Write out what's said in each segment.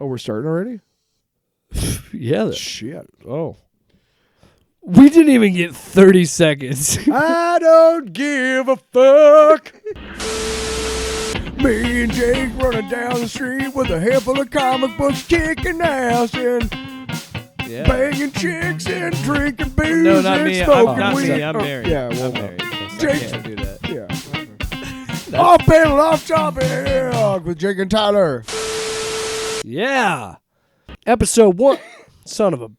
Oh, we're starting already? Yeah. Shit. Oh. We didn't even get 30 seconds. I don't give a fuck. Me and Jake running down the street with a handful of comic books, kicking ass and banging chicks and drinking booze No, not and me. smoking weed. I'm married. Yeah, well, I'm married. Jake- I can't do that. Yeah. Off panel, off topic with Jake and Tyler. Yeah. Episode 1. Son of a...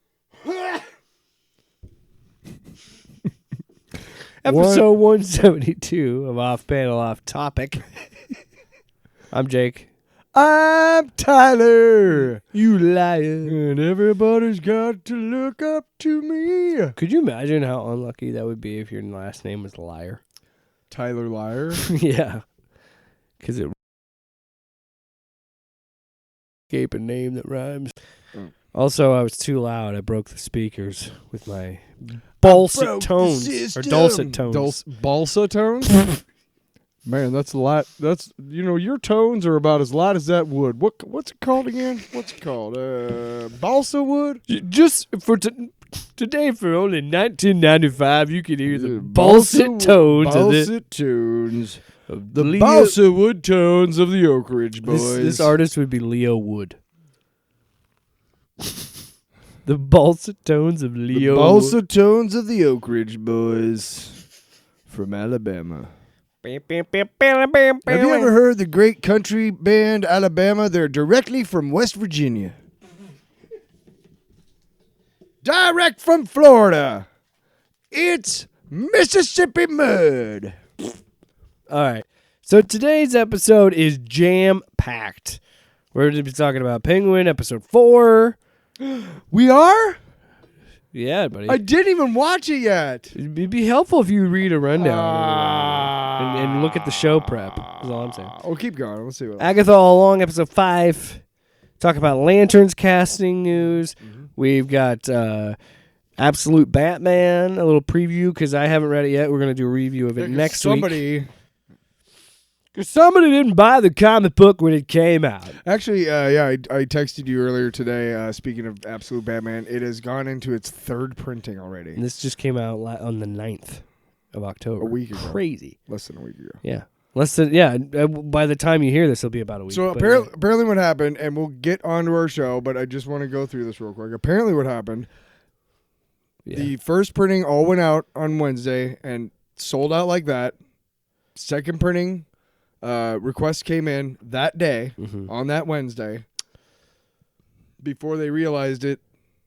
Episode 172 of Off Panel, Off Topic. I'm Jake. I'm Tyler. You liar. And everybody's got to look up to me. Could you imagine how unlucky that would be if your last name was Liar? Tyler Liar. Yeah. Because it... escape a name that rhymes. Also, I was too loud. I broke the speakers with my dulcet tones. Or dulcet tones. Balsa tones? Man, that's a lot. That's, your tones are about as light as that wood. What's it called again? What's it called? Balsa wood? Just for today, for only $19.95, you can hear the balsa tones of the balsa wood tones of the Oak Ridge Boys. This artist would be Leo Wood. The balsa tones of Leo. The balsa tones of the Oak Ridge Boys from Alabama. Have you ever heard the great country band Alabama? They're directly from West Virginia. Direct from Florida. It's Mississippi Mud. All right. So today's episode is jam-packed. We're going to be talking about Penguin, episode 4. We are? Yeah, buddy. I didn't even watch it yet. It'd be helpful if you read a rundown and look at the show prep. That's all I'm saying. We'll keep going. Let's see what else. Agatha All Along, episode 5. Talk about Lanterns casting news. Mm-hmm. We've got Absolute Batman, a little preview because I haven't read it yet. We're going to do a review of it next week. Because somebody didn't buy the comic book when it came out. Actually, I texted you earlier today, speaking of Absolute Batman, it has gone into its 3rd printing already. And this just came out on the 9th of October. A week ago. Crazy. Less than a week ago. Yeah. By the time you hear this, it'll be about a week. So apparently what happened, and we'll get onto our show, but I just want to go through this real quick. Apparently what happened, the first printing all went out on Wednesday and sold out like that. Second printing... requests came in that day, on that Wednesday. Before they realized it,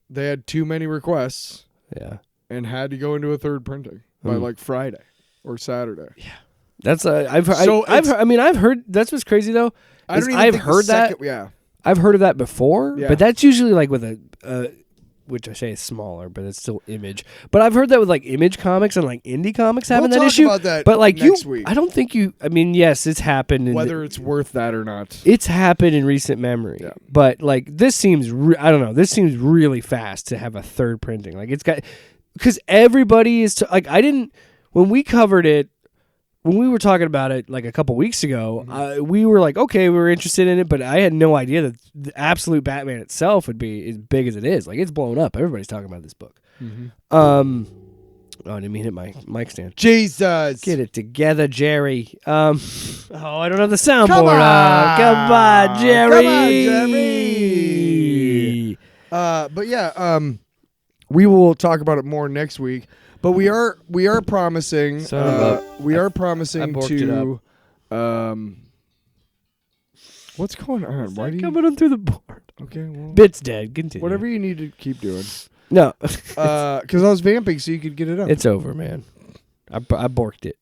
they had too many requests. Yeah. And had to go into a 3rd printing by like Friday or Saturday. Yeah. That's I've heard that's what's crazy though. I've heard of that before, but that's usually like with a which I say is smaller, but it's still Image. But I've heard that with like Image Comics and like indie comics having that issue. About that but like next week. I don't think you. I mean, yes, it's happened. Whether it's worth that or not, it's happened in recent memory. Yeah. But like this seems, I don't know. This seems really fast to have a 3rd printing. Like it's got because everybody is like I didn't when we covered it. When we were talking about it like a couple weeks ago, we were like, okay, we were interested in it, but I had no idea that the Absolute Batman itself would be as big as it is. Like, it's blown up. Everybody's talking about this book. Mm-hmm. I didn't mean hit my mic stand. Jesus. Get it together, Jerry. I don't have the soundboard up. Come on, Jerry. But yeah, we will talk about it more next week. But we are promising to what's going on? Why are you coming on through the board? Okay, well, Bit's dead. Continue. Whatever you need to keep doing. No, because I was vamping so you could get it up. It's over, man. I borked it.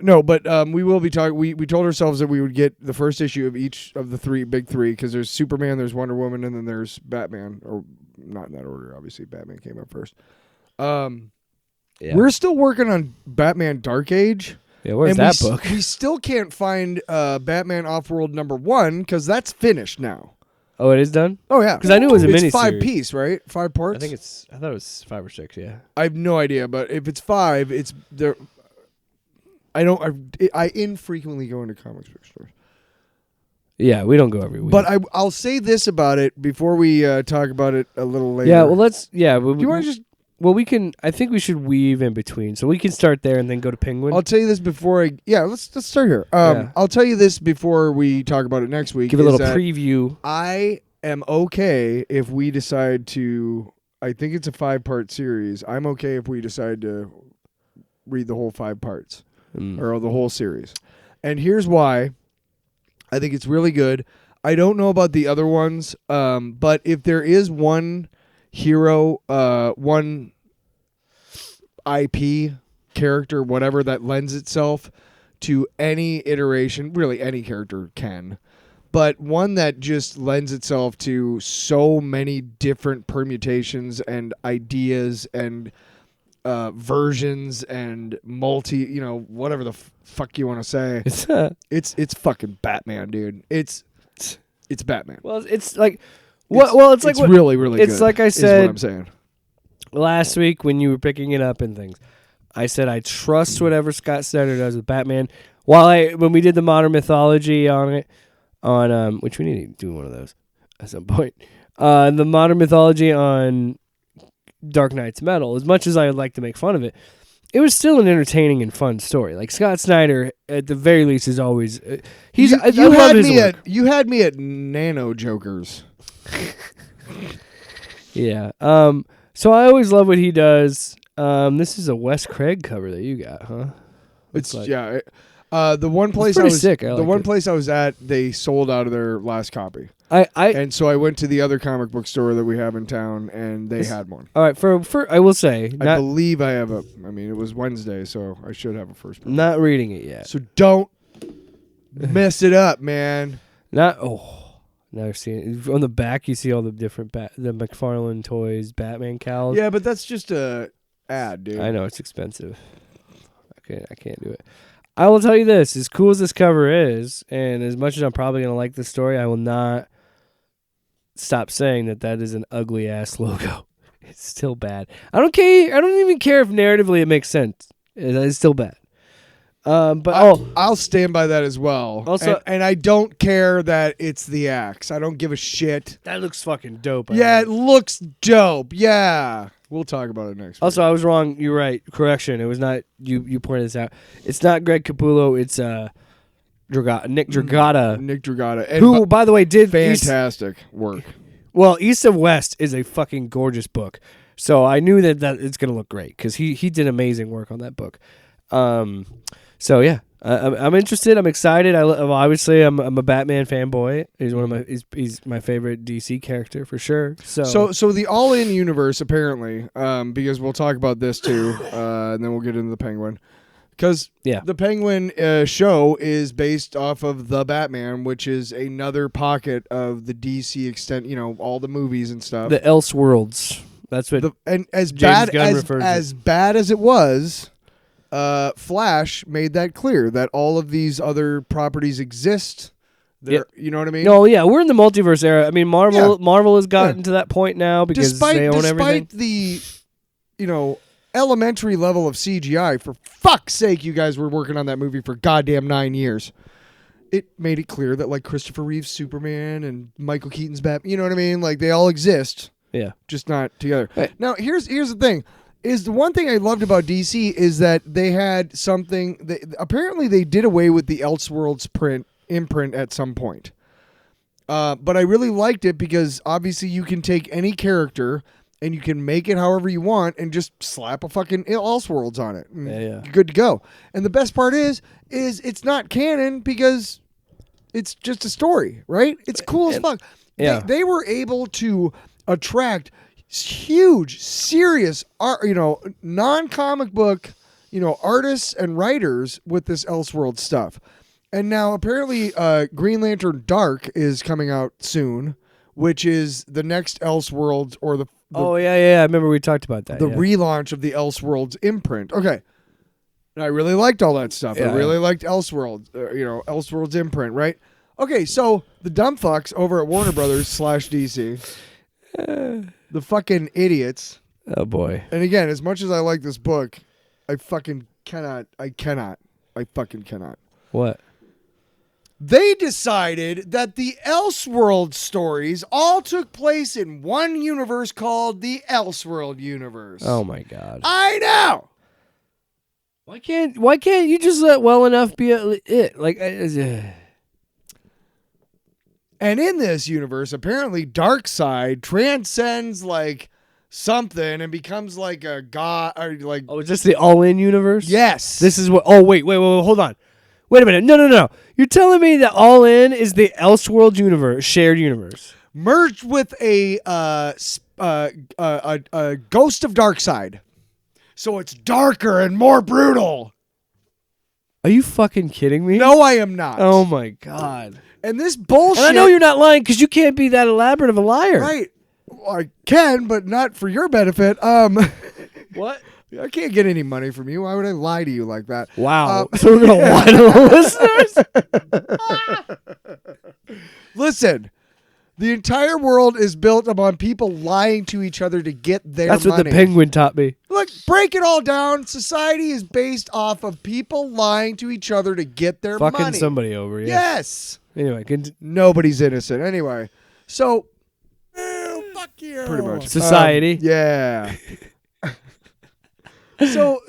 No, but we will be talking. We told ourselves that we would get the first issue of each of the big three because there's Superman, there's Wonder Woman, and then there's Batman. Or not in that order, obviously. Batman came up first. Yeah. We're still working on Batman Dark Age. Yeah, where's that book? We still can't find Batman Offworld #1 because that's finished now. Oh, it is done? Oh, yeah. Because I knew it was a miniseries. It's 5-piece, right? 5 parts? I thought it was 5 or 6, yeah. I have no idea, but if it's 5, it's there. I infrequently go into comics book stores. Yeah, we don't go every week. But I'll say this about it before we talk about it a little later. Yeah, well, let's. Yeah, do you want to just? Well, we can. I think we should weave in between, so we can start there and then go to Penguin. I'll tell you this before I. Yeah, let's start here. I'll tell you this before we talk about it next week. Give a little preview. I am okay if we decide to. I think it's a 5-part series. I'm okay if we decide to read the whole 5 parts or the whole series, and here's why. I think it's really good. I don't know about the other ones, but if there is one hero, one IP character, whatever, that lends itself to any iteration, really any character can, but one that just lends itself to so many different permutations and ideas and versions and whatever the fuck you want to say. It's fucking Batman, dude. It's Batman. Well, it's like it's really really it's good. Like I said, is what I'm saying. Last week when you were picking it up and things, I said I trust whatever Scott Snyder does with Batman. When we did the modern mythology on it, which we need to do one of those at some point. The modern mythology on Dark Knight's Metal, as much as I would like to make fun of it, it was still an entertaining and fun story. Like Scott Snyder, at the very least, is always you had me at Nano Jokers. Yeah. So I always love what he does. This is a Wes Craig cover that you got, huh? The one place place I was at, they sold out of their last copy. And so I went to the other comic book store that we have in town, and they had one. All right, for I will say, I believe I have it was Wednesday, so I should have a first print. Not reading it yet. So don't mess it up, man. Now seeing on the back, you see all the different the McFarlane Toys Batman cowls. Yeah, but that's just a ad, dude. I know it's expensive. I can't do it. I will tell you this: as cool as this cover is, and as much as I'm probably gonna like this story, I will not stop saying that is an ugly ass logo. It's still bad. I don't care. I don't even care if narratively it makes sense. It's still bad. I'll stand by that as well. Also, and I don't care that it's the axe. I don't give a shit. That looks fucking dope. Yeah, it looks dope. Yeah. We'll talk about it next week. Also, I was wrong. You're right. Correction. It was not you pointed this out. It's not Greg Capullo. It's Nick Dragata. Nick Dragata. Who, by the way, did fantastic work. Well, East of West is a fucking gorgeous book. So I knew that it's going to look great because he did amazing work on that book. So yeah, I'm interested. I'm excited. Obviously I'm a Batman fanboy. He's my favorite DC character for sure. So the All In universe apparently, because we'll talk about this too, and then we'll get into the Penguin. Because the Penguin show is based off of the Batman, which is another pocket of the DC extent. All the movies and stuff. The Elseworlds. That's what. As bad as it was. Flash made that clear that all of these other properties exist. You know what I mean? No, yeah, we're in the multiverse era. I mean, Marvel has gotten to that point now because they own everything. Despite the, elementary level of CGI, for fuck's sake, you guys were working on that movie for goddamn 9 years. It made it clear that like Christopher Reeve's Superman and Michael Keaton's Batman, you know what I mean? Like they all exist. Yeah, just not together. Right. Now here's the thing. Is the one thing I loved about DC is that they had something. Apparently, they did away with the Elseworlds imprint at some point. But I really liked it because obviously you can take any character and you can make it however you want and just slap a fucking Elseworlds on it. You're good to go. And the best part is it's not canon because it's just a story, right? It's cool as fuck. Yeah. They were able to attract huge, serious, non-comic book, artists and writers with this Elseworld stuff. And now apparently Green Lantern Dark is coming out soon, which is the next Elseworlds or the I remember we talked about that. The relaunch of the Elseworlds imprint. Okay. And I really liked all that stuff. I really liked Elseworlds, Elseworlds imprint, right? Okay, so the dumb fucks over at Warner Brothers /DC, the fucking idiots. Oh boy. And again, as much as I like this book, I fucking cannot. I fucking cannot. What? they decided that the Elseworld stories all took place in one universe called the Elseworld universe. Oh my God! I know. Why can't you just let well enough be it? Like, and in this universe, apparently, Darkseid transcends like something and becomes like a god, or like. Oh, is this the All-In universe? Yes. This is what. Oh wait, hold on. Wait a minute. No. You're telling me that All In is the Elseworld universe, shared universe, merged with a ghost of Darkseid, so it's darker and more brutal. Are you fucking kidding me? No, I am not. Oh my God! And this bullshit. And I know you're not lying because you can't be that elaborate of a liar. Right? Well, I can, but not for your benefit. What? I can't get any money from you. Why would I lie to you like that? Wow. So we're going to lie to the listeners? Listen, the entire world is built upon people lying to each other to get their money. That's what the Penguin taught me. Look, break it all down. Society is based off of people lying to each other to get their money. Fucking somebody over, yeah. Yes. Anyway, nobody's innocent. Anyway, so... fuck you. Pretty much. Society. Yeah. So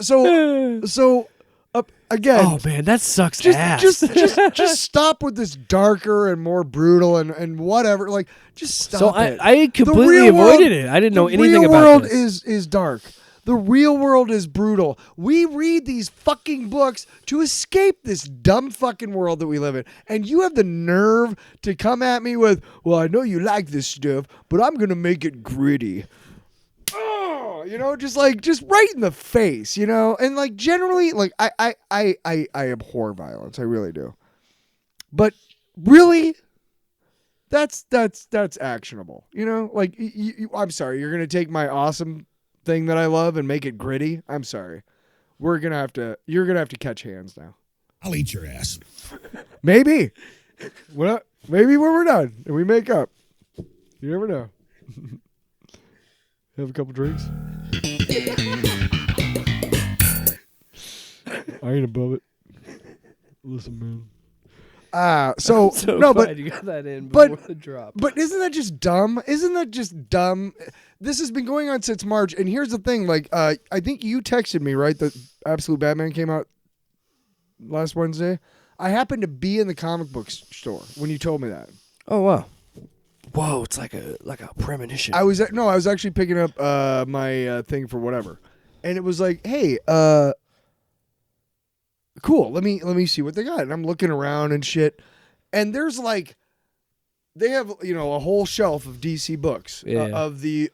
again. Oh man, that sucks ass. Just stop with this darker and more brutal and whatever. Like, just stop it. I completely avoided it. I didn't know anything about this. The real world is dark. The real world is brutal. We read these fucking books to escape this dumb fucking world that we live in. And you have the nerve to come at me with, well, I know you like this stuff, but I'm going to make it gritty. Just right in the face, and like generally, like I abhor violence, I really do. But really, that's actionable, Like I'm sorry, you're gonna take my awesome thing that I love and make it gritty. I'm sorry, you're gonna have to catch hands now. I'll eat your ass. Maybe, maybe when we're done and we make up, you never know. Have a couple drinks. I ain't above it. Listen, man. So no, but you got that in before the drop. But isn't that just dumb? This has been going on since March, and here's the thing. Like, I think you texted me, right? That Absolute Batman came out last Wednesday. I happened to be in the comic book store when you told me that. Oh wow. Whoa, it's like a premonition. I was actually picking up my thing for whatever, and it was like, hey, cool. Let me see what they got. And I'm looking around and shit, and there's like, they have a whole shelf of DC books of the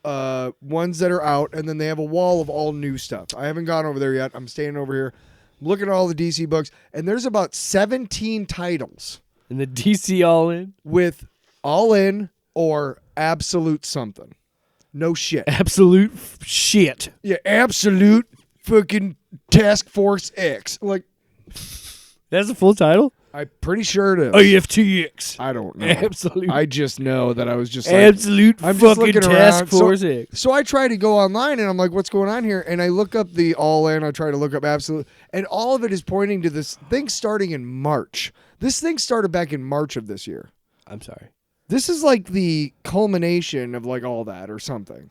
ones that are out, and then they have a wall of all new stuff. I haven't gone over there yet. I'm staying over here, looking at all the DC books, and there's about 17 titles in the DC All In with All In. Or absolute something. No shit. Absolute shit. Yeah, absolute fucking Task Force X. Like, that's the full title? I'm pretty sure it is. AFTX. I don't know. Absolute. I just know that I was just like, absolute I'm fucking just Task Force X. So I try to go online and I'm like, what's going on here? And I look up the All In. I try to look up absolute. And all of it is pointing to this thing starting in March. This thing started back in March of this year. I'm sorry. This is like the culmination of like all that or something.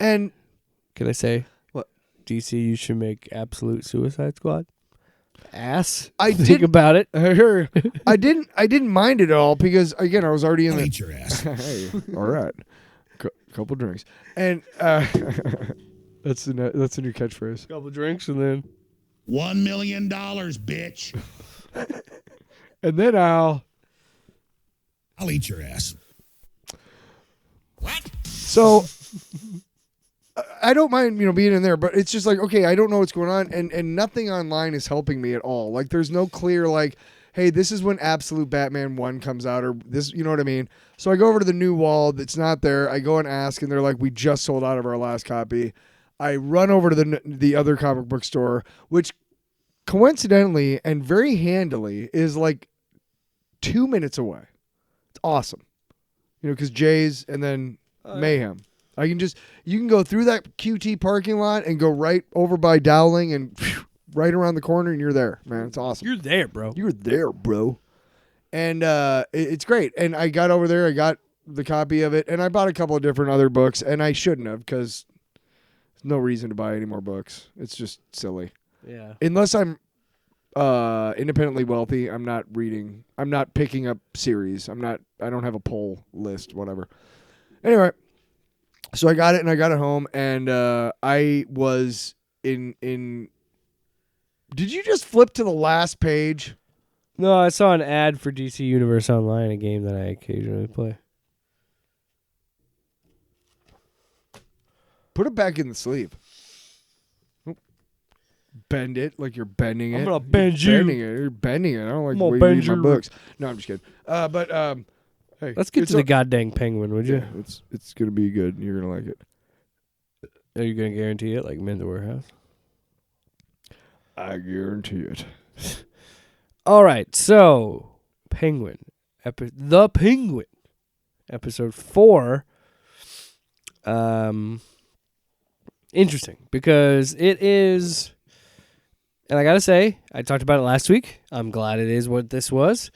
And can I say what? DC, you should make Absolute Suicide Squad. Ass. Think about it. I didn't mind it at all because again I was already in eat your ass. Hey, all right, couple drinks and that's the new catchphrase. Couple drinks and then $1 million, bitch. And then I'll eat your ass. What? So I don't mind, being in there, but it's just like, okay, I don't know what's going on, and nothing online is helping me at all. Like, there's no clear, like, hey, this is when Absolute Batman 1 comes out, or this, you know what I mean? So I go over to the new wall that's not there. I go and ask, and they're like, we just sold out of our last copy. I run over to the other comic book store, which coincidentally and very handily is like 2 minutes away. It's awesome. Because Jay's and then Mayhem. You can go through that QT parking lot and go right over by Dowling and right around the corner and you're there, man. It's awesome. You're there, bro. You're there, bro. And it's great. And I got over there, I got the copy of it, and I bought a couple of different other books, and I shouldn't have because there's no reason to buy any more books. It's just silly. Yeah. Unless I'm independently wealthy, I'm not reading. I'm not picking up series. I don't have a poll list, whatever. Anyway, so I got it and I got it home, and I was in. Did you just flip to the last page? No, I saw an ad for DC Universe Online, a game that I occasionally play. Put it back in the sleeve. Bend it like you're bending it. I'm gonna bend you. You're bending it. I don't like the way you read my books. No, I'm just kidding. But hey, let's get to the goddamn penguin, would you? Yeah, it's gonna be good. You're gonna like it. Are you gonna guarantee it, like Men in the Warehouse? I guarantee it. All right, so Penguin, the Penguin, episode 4. Interesting because it is, and I gotta say, I talked about it last week. I'm glad it is what this was,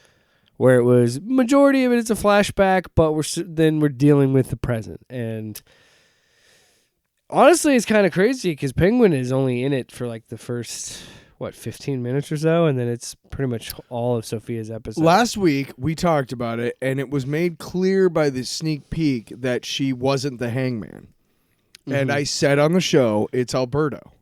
where it was majority of it is a flashback, but we're dealing with the present. And honestly, it's kind of crazy because Penguin is only in it for like the first 15 minutes or so, and then it's pretty much all of Sophia's episode. Last week we talked about it, and it was made clear by the sneak peek that she wasn't the hangman. And I said on the show, it's Alberto.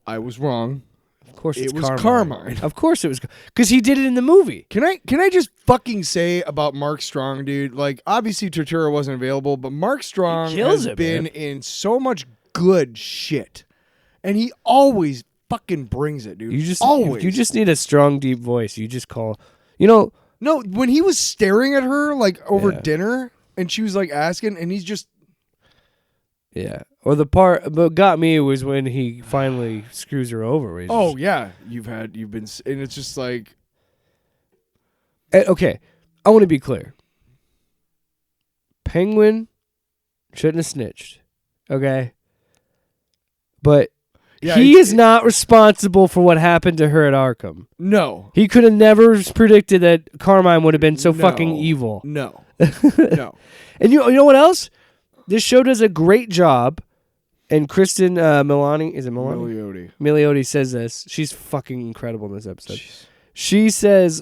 I was wrong. Of course it was Carmine. Of course it was, because he did it in the movie. Can I just fucking say about Mark Strong, dude? Like, obviously Turturro wasn't available, but Mark Strong has been in so much good shit. And he always fucking brings it, dude. You just need a strong, deep voice. You just call, No, when he was staring at her, like, over dinner, and she was, like, asking, and he's just... Yeah. Or the part that got me was when he finally screws her over. Oh, yeah. You've been, and it's just like... Okay. I want to be clear. Penguin shouldn't have snitched. Okay? But he is not responsible for what happened to her at Arkham. No. He could have never predicted that Carmine would have been so fucking evil. No. No. And you know what else? This show does a great job, and Kristen Milioti, is it Milioti? Milioti says this. She's fucking incredible in this episode. Jeez. She says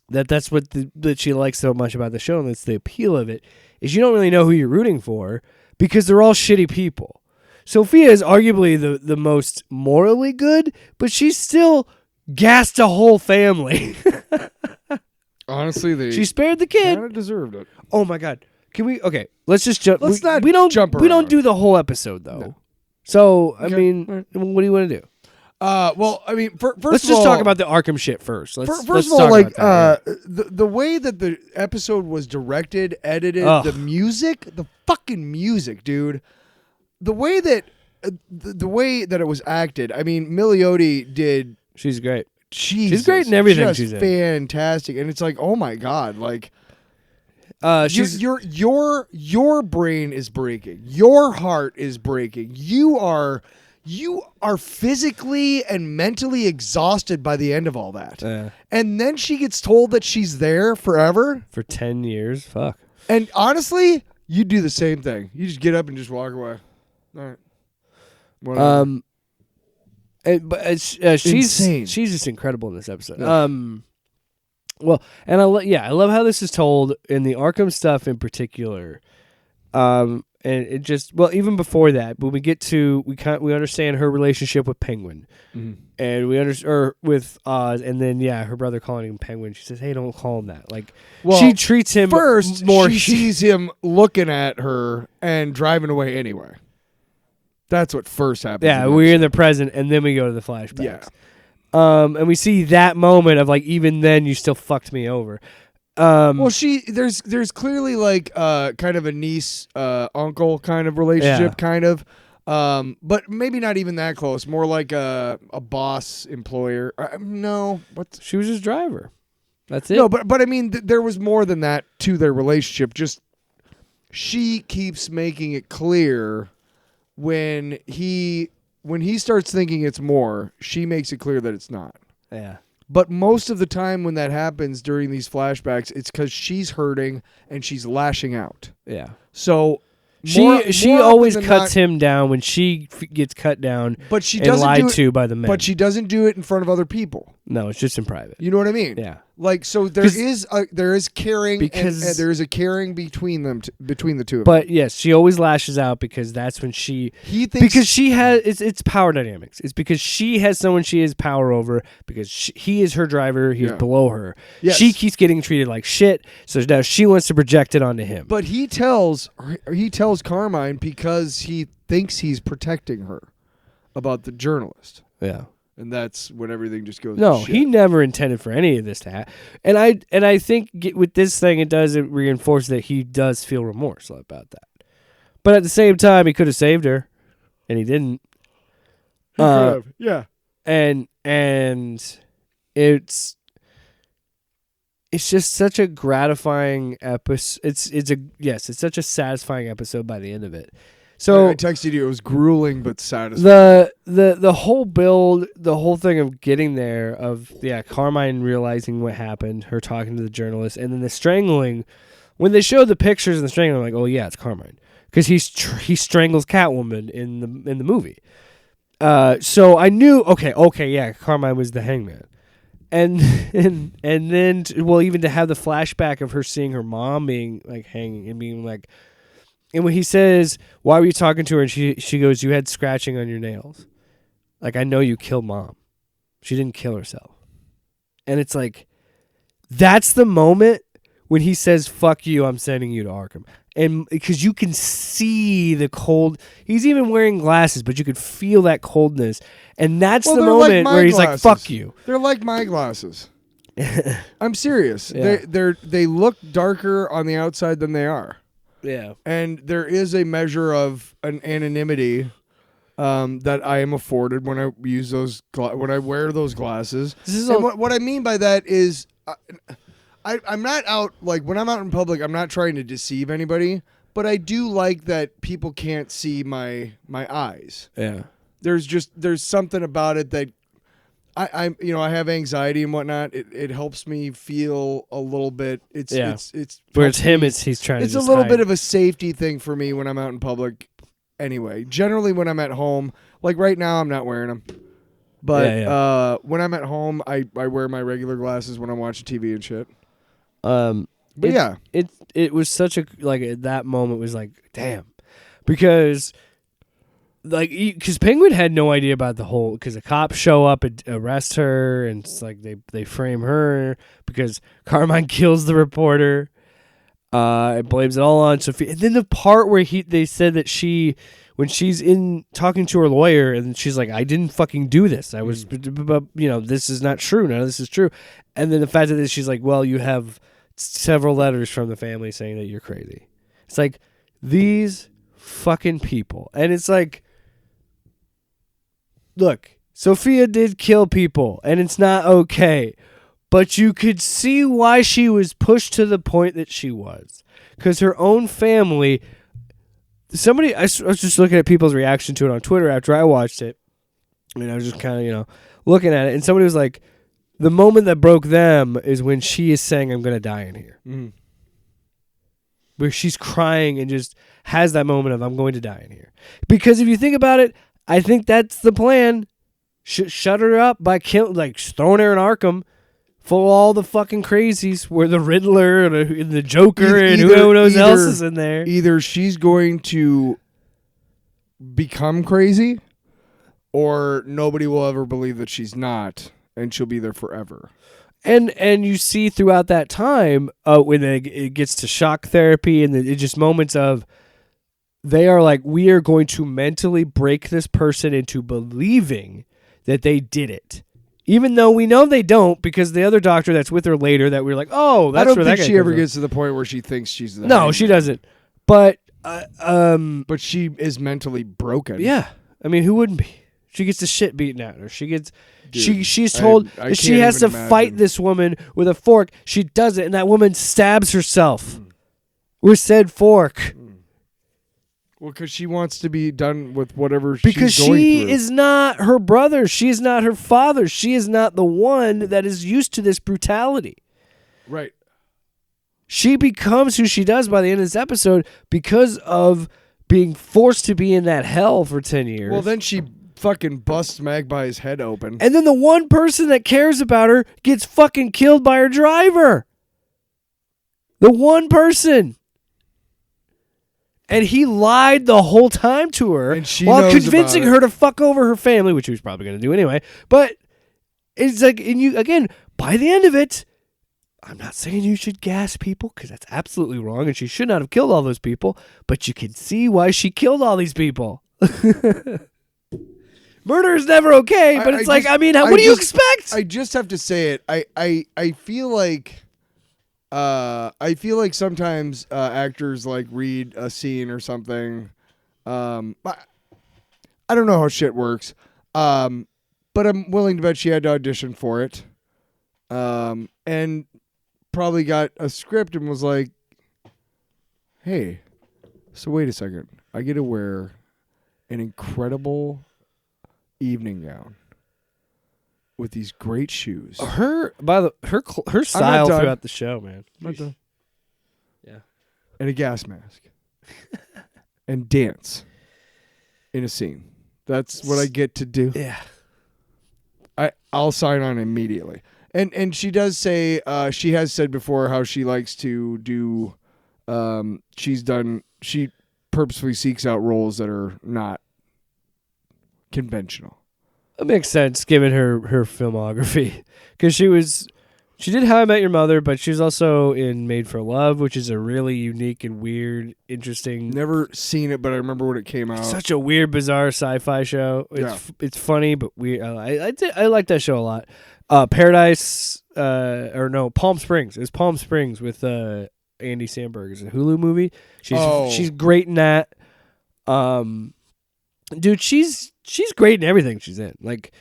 that's what that she likes so much about the show, and that's the appeal of it, is you don't really know who you're rooting for because they're all shitty people. Sophia is arguably the most morally good, but she's still gassed a whole family. Honestly, she spared the kid. Kind of deserved it. Oh my God. Can we? Okay, let's just jump. We don't do the whole episode though. No. So I mean, what do you want to do? Well, I mean, first let's just talk about the Arkham shit first. First of all, like the way that the episode was directed, edited, the music, the fucking music, dude. The way that it was acted. I mean, Milioti did. She's great. She's great in everything she's in. Fantastic, and it's like, oh my God, like. Your brain is breaking. Your heart is breaking. You are physically and mentally exhausted by the end of all that. And then she gets told that she's there forever for 10 years. Fuck. And honestly, you do the same thing. You just get up and just walk away. All right. Whatever. She's just incredible in this episode. Yeah. Well, and I love how this is told in the Arkham stuff in particular. And it just, even before that, when we get to, we understand her relationship with Penguin, and we understand with Oz, and then her brother calling him Penguin. She says, "Hey, don't call him that." Like, she treats him first. More she sees him looking at her and driving away anyway. That's what first happens. Yeah, we're in the present, and then we go to the flashbacks. Yeah. And we see that moment of like, even then you still fucked me over. Well, there's clearly like kind of a niece uncle kind of relationship, kind of, but maybe not even that close. More like a boss employer. No, what? She was his driver. That's it. No, but I mean, there was more than that to their relationship. Just she keeps making it clear when he starts thinking it's more, she makes it clear that it's not. Yeah. But most of the time when that happens during these flashbacks, it's because she's hurting and she's lashing out. Yeah. So she always cuts him down when she gets cut down, but she and lied to by the men. But she doesn't do it in front of other people. No, it's just in private. You know what I mean? Yeah. Like, so there is caring, because and there is a caring between them, between the two of them. But yes, she always lashes out because that's when he thinks, because she has it's power dynamics. It's because she has someone she has power over because he is her driver. He is below her. Yes. She keeps getting treated like shit, so now she wants to project it onto him. But he tells Carmine because he thinks he's protecting her about the journalist. Yeah. And that's when everything just goes. No, to shit. he never intended for any of this to happen. And I think with this thing, it reinforce that he does feel remorse about that. But at the same time, he could have saved her, and he didn't. He could have, yeah. And it's just such a gratifying episode. It's such a satisfying episode by the end of it. So I texted you. It was grueling but satisfying. The whole build, the whole thing of getting there, of Carmine realizing what happened, her talking to the journalist, and then the strangling. When they showed the pictures and the strangling, I'm like, oh yeah, it's Carmine, because he strangles Catwoman in the movie. So I knew, okay, yeah, Carmine was the hangman, and then even to have the flashback of her seeing her mom being like hanging and being like. And when he says, why were you talking to her? And she goes, you had scratching on your nails. Like, I know you killed Mom. She didn't kill herself. And it's like, that's the moment when he says, fuck you, I'm sending you to Arkham. And because you can see the cold. He's even wearing glasses, but you could feel that coldness. And that's the moment where he's like, fuck you. They're like my glasses. I'm serious. Yeah. They look darker on the outside than they are. Yeah, and there is a measure of an anonymity that I am afforded when I use those when I wear those glasses. What I mean by that is, I'm not out like when I'm out in public. I'm not trying to deceive anybody, but I do like that people can't see my eyes. Yeah, there's something about it that. I have anxiety and whatnot. It helps me feel a little bit. It's where it's him. He's trying. It's to a little hide. bit of a safety thing for me when I'm out in public. Anyway, generally when I'm at home, like right now, I'm not wearing them. But when I'm at home, I wear my regular glasses when I'm watching TV and shit. It was such a that moment was like damn, because. Because Penguin had no idea about the whole, because the cops show up and arrest her, and it's like they frame her because Carmine kills the reporter, and blames it all on Sophia. And then the part where they said that when she's in talking to her lawyer, and she's like, I didn't fucking do this. I was, this is not true. None of this is true. And then the fact that she's like, well, you have several letters from the family saying that you're crazy. It's like, these fucking people. And it's like, look, Sophia did kill people, and it's not okay. But you could see why she was pushed to the point that she was. Because her own family... I was just looking at people's reaction to it on Twitter after I watched it. And I was just kind of, looking at it. And somebody was like, the moment that broke them is when she is saying, I'm going to die in here. Mm-hmm. Where she's crying and just has that moment of, I'm going to die in here. Because if you think about it, I think that's the plan. Shut her up by throwing her in Arkham full of all the fucking crazies, where the Riddler and the Joker and who knows else is in there. Either she's going to become crazy, or nobody will ever believe that she's not, and she'll be there forever. And you see throughout that time, when it gets to shock therapy, and it's just moments of, they are like, we are going to mentally break this person into believing that they did it. Even though we know they don't, because the other doctor that's with her later, that we're like, oh, that's where that guy I don't think she ever gets to the point where she thinks she's the No, she doesn't. But but she is mentally broken. Yeah. I mean, who wouldn't be? She gets the shit beaten out of her. She gets she's told that she has to fight this woman with a fork. She does it, and that woman stabs herself with said fork. Well, because she wants to be done with whatever Because she's going she through. is not her brother. She is not her father. She is not the one that is used to this brutality. Right. She becomes who she does by the end of this episode because of being forced to be in that hell for 10 years. Well, then she fucking busts Magpie's head open. And then the one person that cares about her gets fucking killed by her driver. The one person. And he lied the whole time to her And she while knows convincing about it. her to fuck over her family, which he was probably going to do anyway. But it's like, and you, again, by the end of it, I'm not saying you should gas people because that's absolutely wrong and she should not have killed all those people, but you can see why she killed all these people. Murder is never okay, but it's what do you expect? I just have to say it. I feel like sometimes actors like read a scene or something. I don't know how shit works, but I'm willing to bet she had to audition for it, and probably got a script and was like, "Hey, so wait a second, I get to wear an incredible evening gown with these great shoes." Her style done. throughout the show, man. I'm not done. Yeah. And a gas mask. And dance in a scene. That's what I get to do. Yeah. I'll sign on immediately. And she does say, she has said before how she likes to do, she purposefully seeks out roles that are not conventional. It makes sense given her filmography. Because she did How I Met Your Mother, but she was also in Made for Love, which is a really unique and weird, interesting. Never seen it, but I remember when it came out. Such a weird, bizarre sci-fi show. It's funny, but weird. I like that show a lot. Palm Springs. It was Palm Springs with Andy Samberg. It's a Hulu movie. She's great in that. Dude, she's great in everything she's in. Like,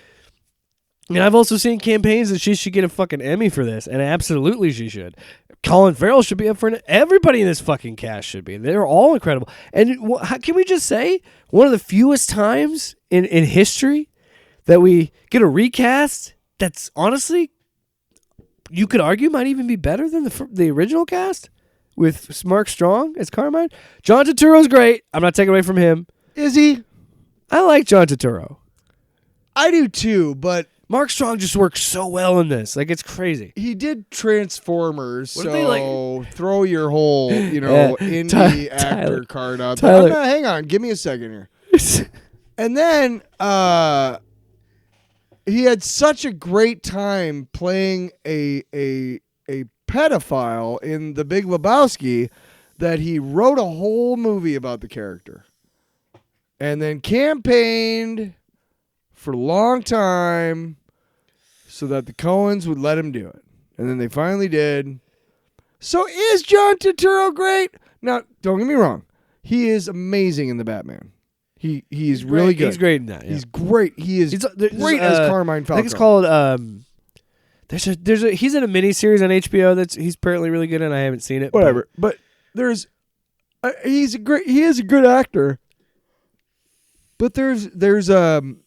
and I've also seen campaigns that she should get a fucking Emmy for this, and absolutely she should. Colin Farrell should be up for it. Everybody in this fucking cast should be. They're all incredible. And can we just say one of the fewest times in history that we get a recast that's honestly, you could argue might even be better than the original cast with Mark Strong as Carmine. John Turturro's great. I'm not taking away from him. Is he? I like John Turturro. I do too, but Mark Strong just works so well in this. Like, it's crazy. he did Transformers, What so are they like? throw your whole, indie actor card out there. Tyler. Hang on, give me a second here. And then he had such a great time playing a pedophile in The Big Lebowski that he wrote a whole movie about the character. And then campaigned for a long time so that the Coens would let him do it. And then they finally did. So is John Turturro great? Now, don't get me wrong. He is amazing in the Batman. He's really good. He's great in that. Yeah. He's great. He is great as Carmine Falco. I think it's called he's in a miniseries on HBO that's he's apparently really good in. I haven't seen it. Whatever. But there's he is a good actor. But there's the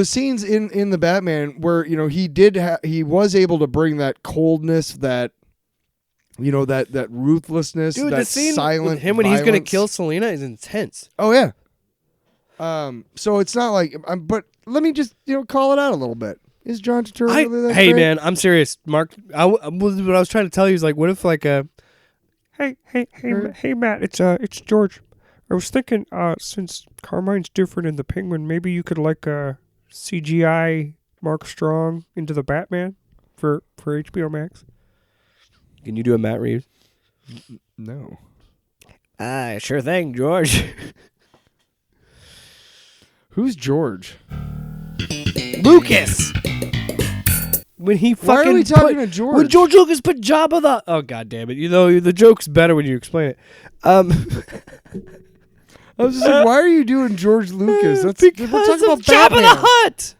scenes in the Batman where he was able to bring that coldness, that that ruthlessness, dude, that the scene silent with him when violence. he's gonna kill Selena is intense. Oh yeah. So it's not like but let me just call it out a little bit. Is John Turturro really that Hey great? man, I'm serious, Mark. What I was trying to tell you is like, what if like hey Matt, it's George. I was thinking, since Carmine's different in the Penguin, maybe you could like CGI Mark Strong into the Batman for HBO Max. Can you do a Matt Reeves? No. Sure thing, George. Who's George? Lucas. When he fucking Why are we talking to George? When George Lucas put Jabba the... Oh, God damn it. The joke's better when you explain it. I was just like, why are you doing George Lucas? Because we're talking of about Jabba Batman. the Hutt.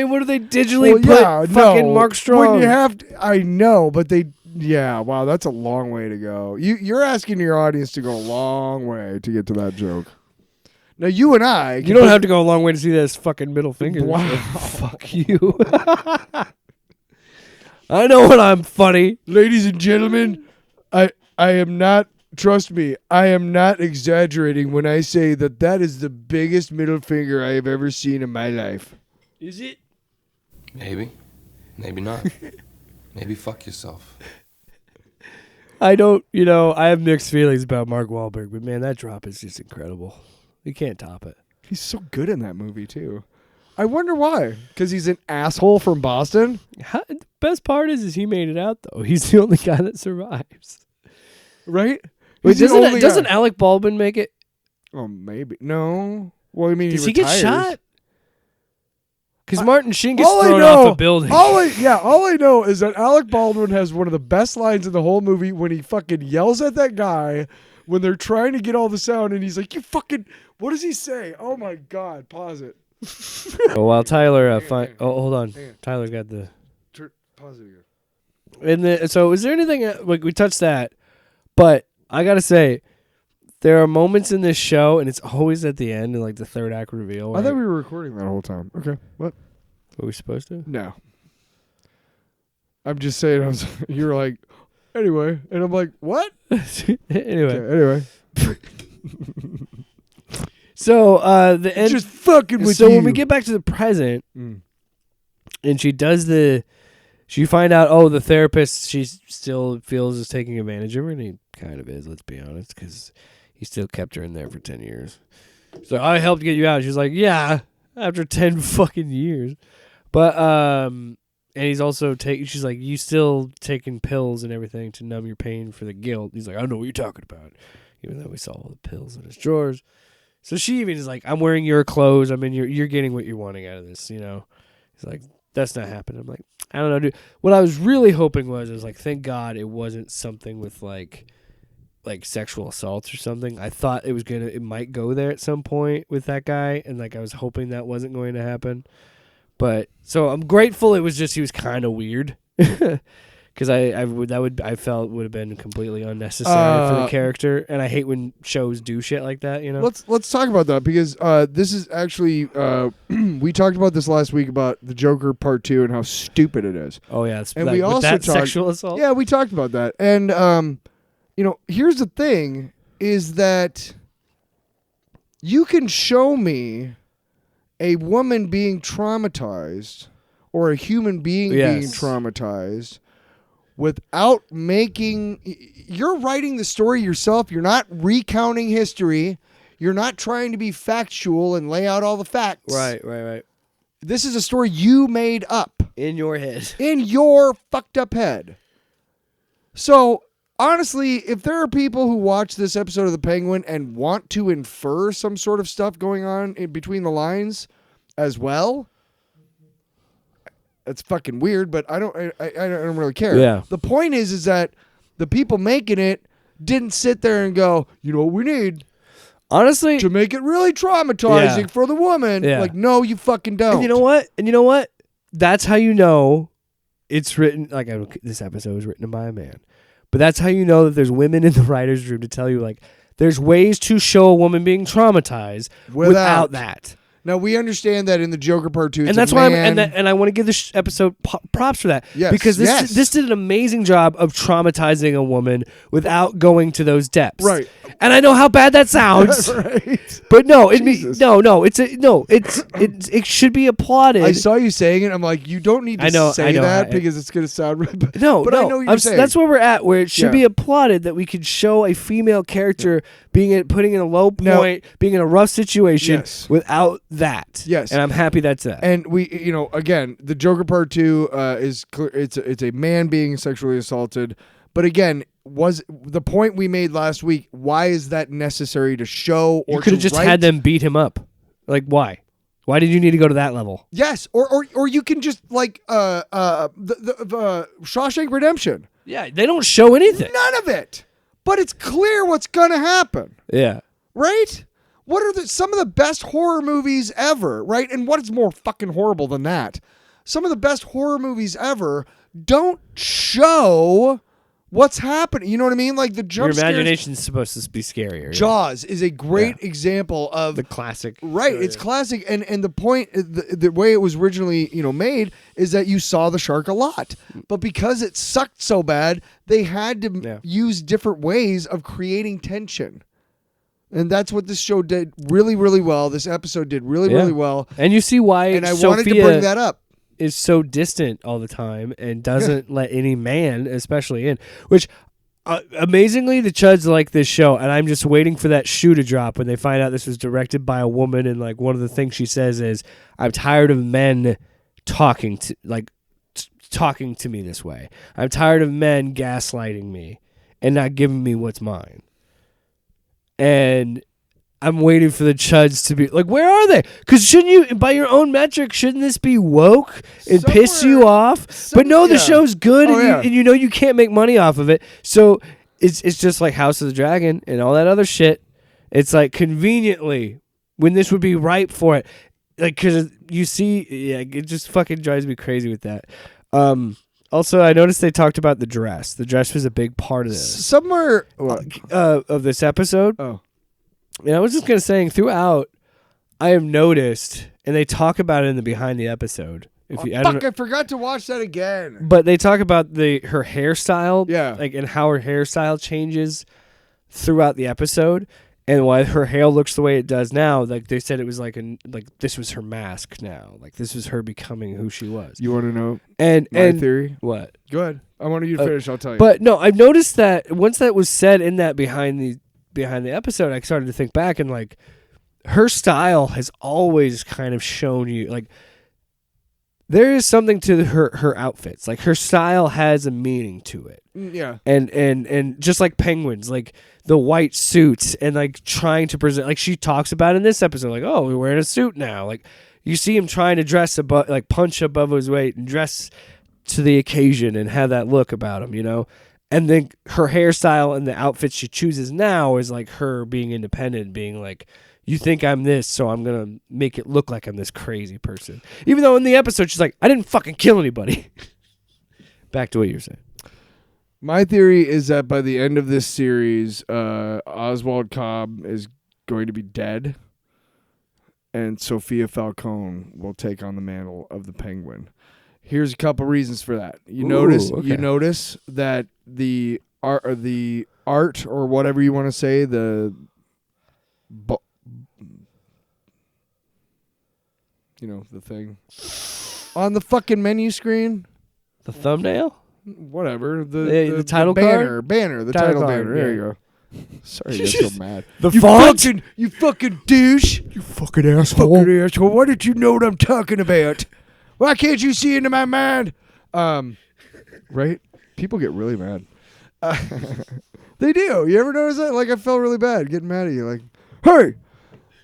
What do they digitally put fucking Mark Strong? When you have to, I know, but they Yeah, wow, that's a long way to go. You're asking your audience to go a long way to get to that joke. Now, you and I... You don't have to go a long way to see this fucking middle finger. Wow. So fuck you. I know when I'm funny. Ladies and gentlemen, I am not... Trust me, I am not exaggerating when I say that is the biggest middle finger I have ever seen in my life. Is it? Maybe. Maybe not. Maybe fuck yourself. I don't, I have mixed feelings about Mark Wahlberg, but man, that drop is just incredible. You can't top it. He's so good in that movie, too. I wonder why. Because he's an asshole from Boston? The best part is he made it out, though. He's the only guy that survives. Right? Wait, doesn't Alec Baldwin make it? Oh, maybe. No. Well, I mean, Does he get retires. shot? Because Martin Sheen gets thrown off a building. All I know is that Alec Baldwin has one of the best lines in the whole movie when he fucking yells at that guy when they're trying to get all the sound, and he's like, "You fucking..." What does he say? Oh my God! Pause it. While Tyler, hold on. Tyler got the. Pause it again. So, is there anything like we touched that? But I gotta say, there are moments in this show, and it's always at the end, in like the third act reveal. I thought we were recording that whole time. Okay, what? Were we supposed to? No. I'm just saying. You were like, anyway, and I'm like, what? Anyway. Okay, anyway. So the end. Just fucking with you. So when we get back to the present, and she does she find out, the therapist she still feels is taking advantage of her, and he kind of is, let's be honest, because he still kept her in there for 10 years. So I helped get you out. She's like, yeah, after 10 fucking years. But, and he's also she's like, you still taking pills and everything to numb your pain for the guilt. He's like, I don't know what you're talking about. Even though we saw all the pills in his drawers. So she even is like, I'm wearing your clothes. I mean, you're getting what you're wanting out of this, He's like, that's not happening. I'm like, I don't know, dude. What I was really hoping was like, thank God it wasn't something with like sexual assaults or something. I thought it might go there at some point with that guy, and like I was hoping that wasn't going to happen. But so I'm grateful it was just he was kind of weird. Because I felt would have been completely unnecessary for the character, and I hate when shows do shit like that. Let's talk about that, because this is actually we talked about this last week about the Joker Part 2 and how stupid it is. Oh yeah, and we also talked sexual assault. Yeah, we talked about that, and here's the thing: is that you can show me a woman being traumatized or a human being being traumatized. Without you're writing the story yourself. You're not recounting history. You're not trying to be factual and lay out all the facts. Right. This is a story you made up. In your head. In your fucked up head. So, honestly, if there are people who watch this episode of The Penguin and want to infer some sort of stuff going on in between the lines as well, it's fucking weird, but I don't really care. Yeah. The point is that the people making it didn't sit there and go, you know what we need? Honestly, to make it really traumatizing for the woman. Yeah. Like, no, you fucking don't. And you know what? That's how you know it's written. Like, this episode was written by a man. But that's how you know that there's women in the writer's room to tell you, like, there's ways to show a woman being traumatized without that. Now, we understand that in the Joker Part 2, and that's why I want to give this episode props for that. Yes, because this did an amazing job of traumatizing a woman without going to those depths. Right. And I know how bad that sounds. Right. But no, it should be applauded. I saw you saying it. I'm like, you don't need to say that because it's going to sound right. But I know what you're saying. That's where we're at, where it should be applauded that we could show a female character putting in a low point, being in a rough situation without that. Yes. And I'm happy that's that. And we, again, the Joker Part 2 is clear. It's a man being sexually assaulted. But again, was the point we made last week, why is that necessary to show or you could have just had them beat him up? Like, why? Why did you need to go to that level? Yes, or you can just like the Shawshank Redemption. Yeah, they don't show anything. None of it. But it's clear what's gonna happen. Yeah. Right? What are some of the best horror movies ever, right? And what is more fucking horrible than that? Some of the best horror movies ever don't show what's happening? You know what I mean? Like the Your jump scares. imagination's supposed to be scarier. Yeah. Jaws is a great example of The classic. right. It's classic, and the point, the way it was originally made is that you saw the shark a lot, but because it sucked so bad, they had to use different ways of creating tension. And that's what this show did really, really well. This episode did really, really well. And you see why and I Sophia wanted to bring that up. Is so distant all the time and doesn't let any man, especially in, which amazingly the Chuds like this show, and I'm just waiting for that shoe to drop when they find out this was directed by a woman, and like one of the things she says is, I'm tired of men talking to me this way. I'm tired of men gaslighting me and not giving me what's mine. And I'm waiting for the Chuds to be like, where are they? Because shouldn't you, by your own metric, shouldn't this be woke and piss you off? But no, the show's good, and you know you can't make money off of it. So it's just like House of the Dragon and all that other shit. It's like conveniently when this would be ripe for it, like because you see, it just fucking drives me crazy with that. Also, I noticed they talked about the dress. The dress was a big part of this. Somewhere of this episode. Oh. And I was just gonna say, throughout, I have noticed, and they talk about it in the behind the episode. I forgot to watch that again. But they talk about her hairstyle, like and how her hairstyle changes throughout the episode, and why her hair looks the way it does now. Like they said, it was like this was her mask now. Like this was her becoming who she was. You want to know my theory? What? Go ahead. I want you to finish. I'll tell you. But no, I've noticed that once that was said in that behind the episode, I started to think back, and like her style has always kind of shown you like there is something to her outfits. Like her style has a meaning to it. Yeah. And just like Penguins, like the white suits and like trying to present, like she talks about in this episode, like, oh, we're wearing a suit now. Like you see him trying to dress above, like punch above his weight and dress to the occasion and have that look about him, you know? And then her hairstyle and the outfits she chooses now is like her being independent, being like, you think I'm this, so I'm going to make it look like I'm this crazy person. Even though in the episode, she's like, I didn't fucking kill anybody. Back to what you were saying. My theory is that by the end of this series, Oswald Cobb is going to be dead, and Sophia Falcone will take on the mantle of the Penguin. Here's a couple reasons for that. You notice that the art or whatever you want to say, the thing on the fucking menu screen, the thumbnail, whatever, the title banner, card? the title banner. There you go. Sorry, I get so mad. The font? You fucking douche. You fucking asshole. Why did you know what I'm talking about? Why can't you see into my mind? Right? People get really mad. They do. You ever notice that? Like, I felt really bad getting mad at you. Like, hey,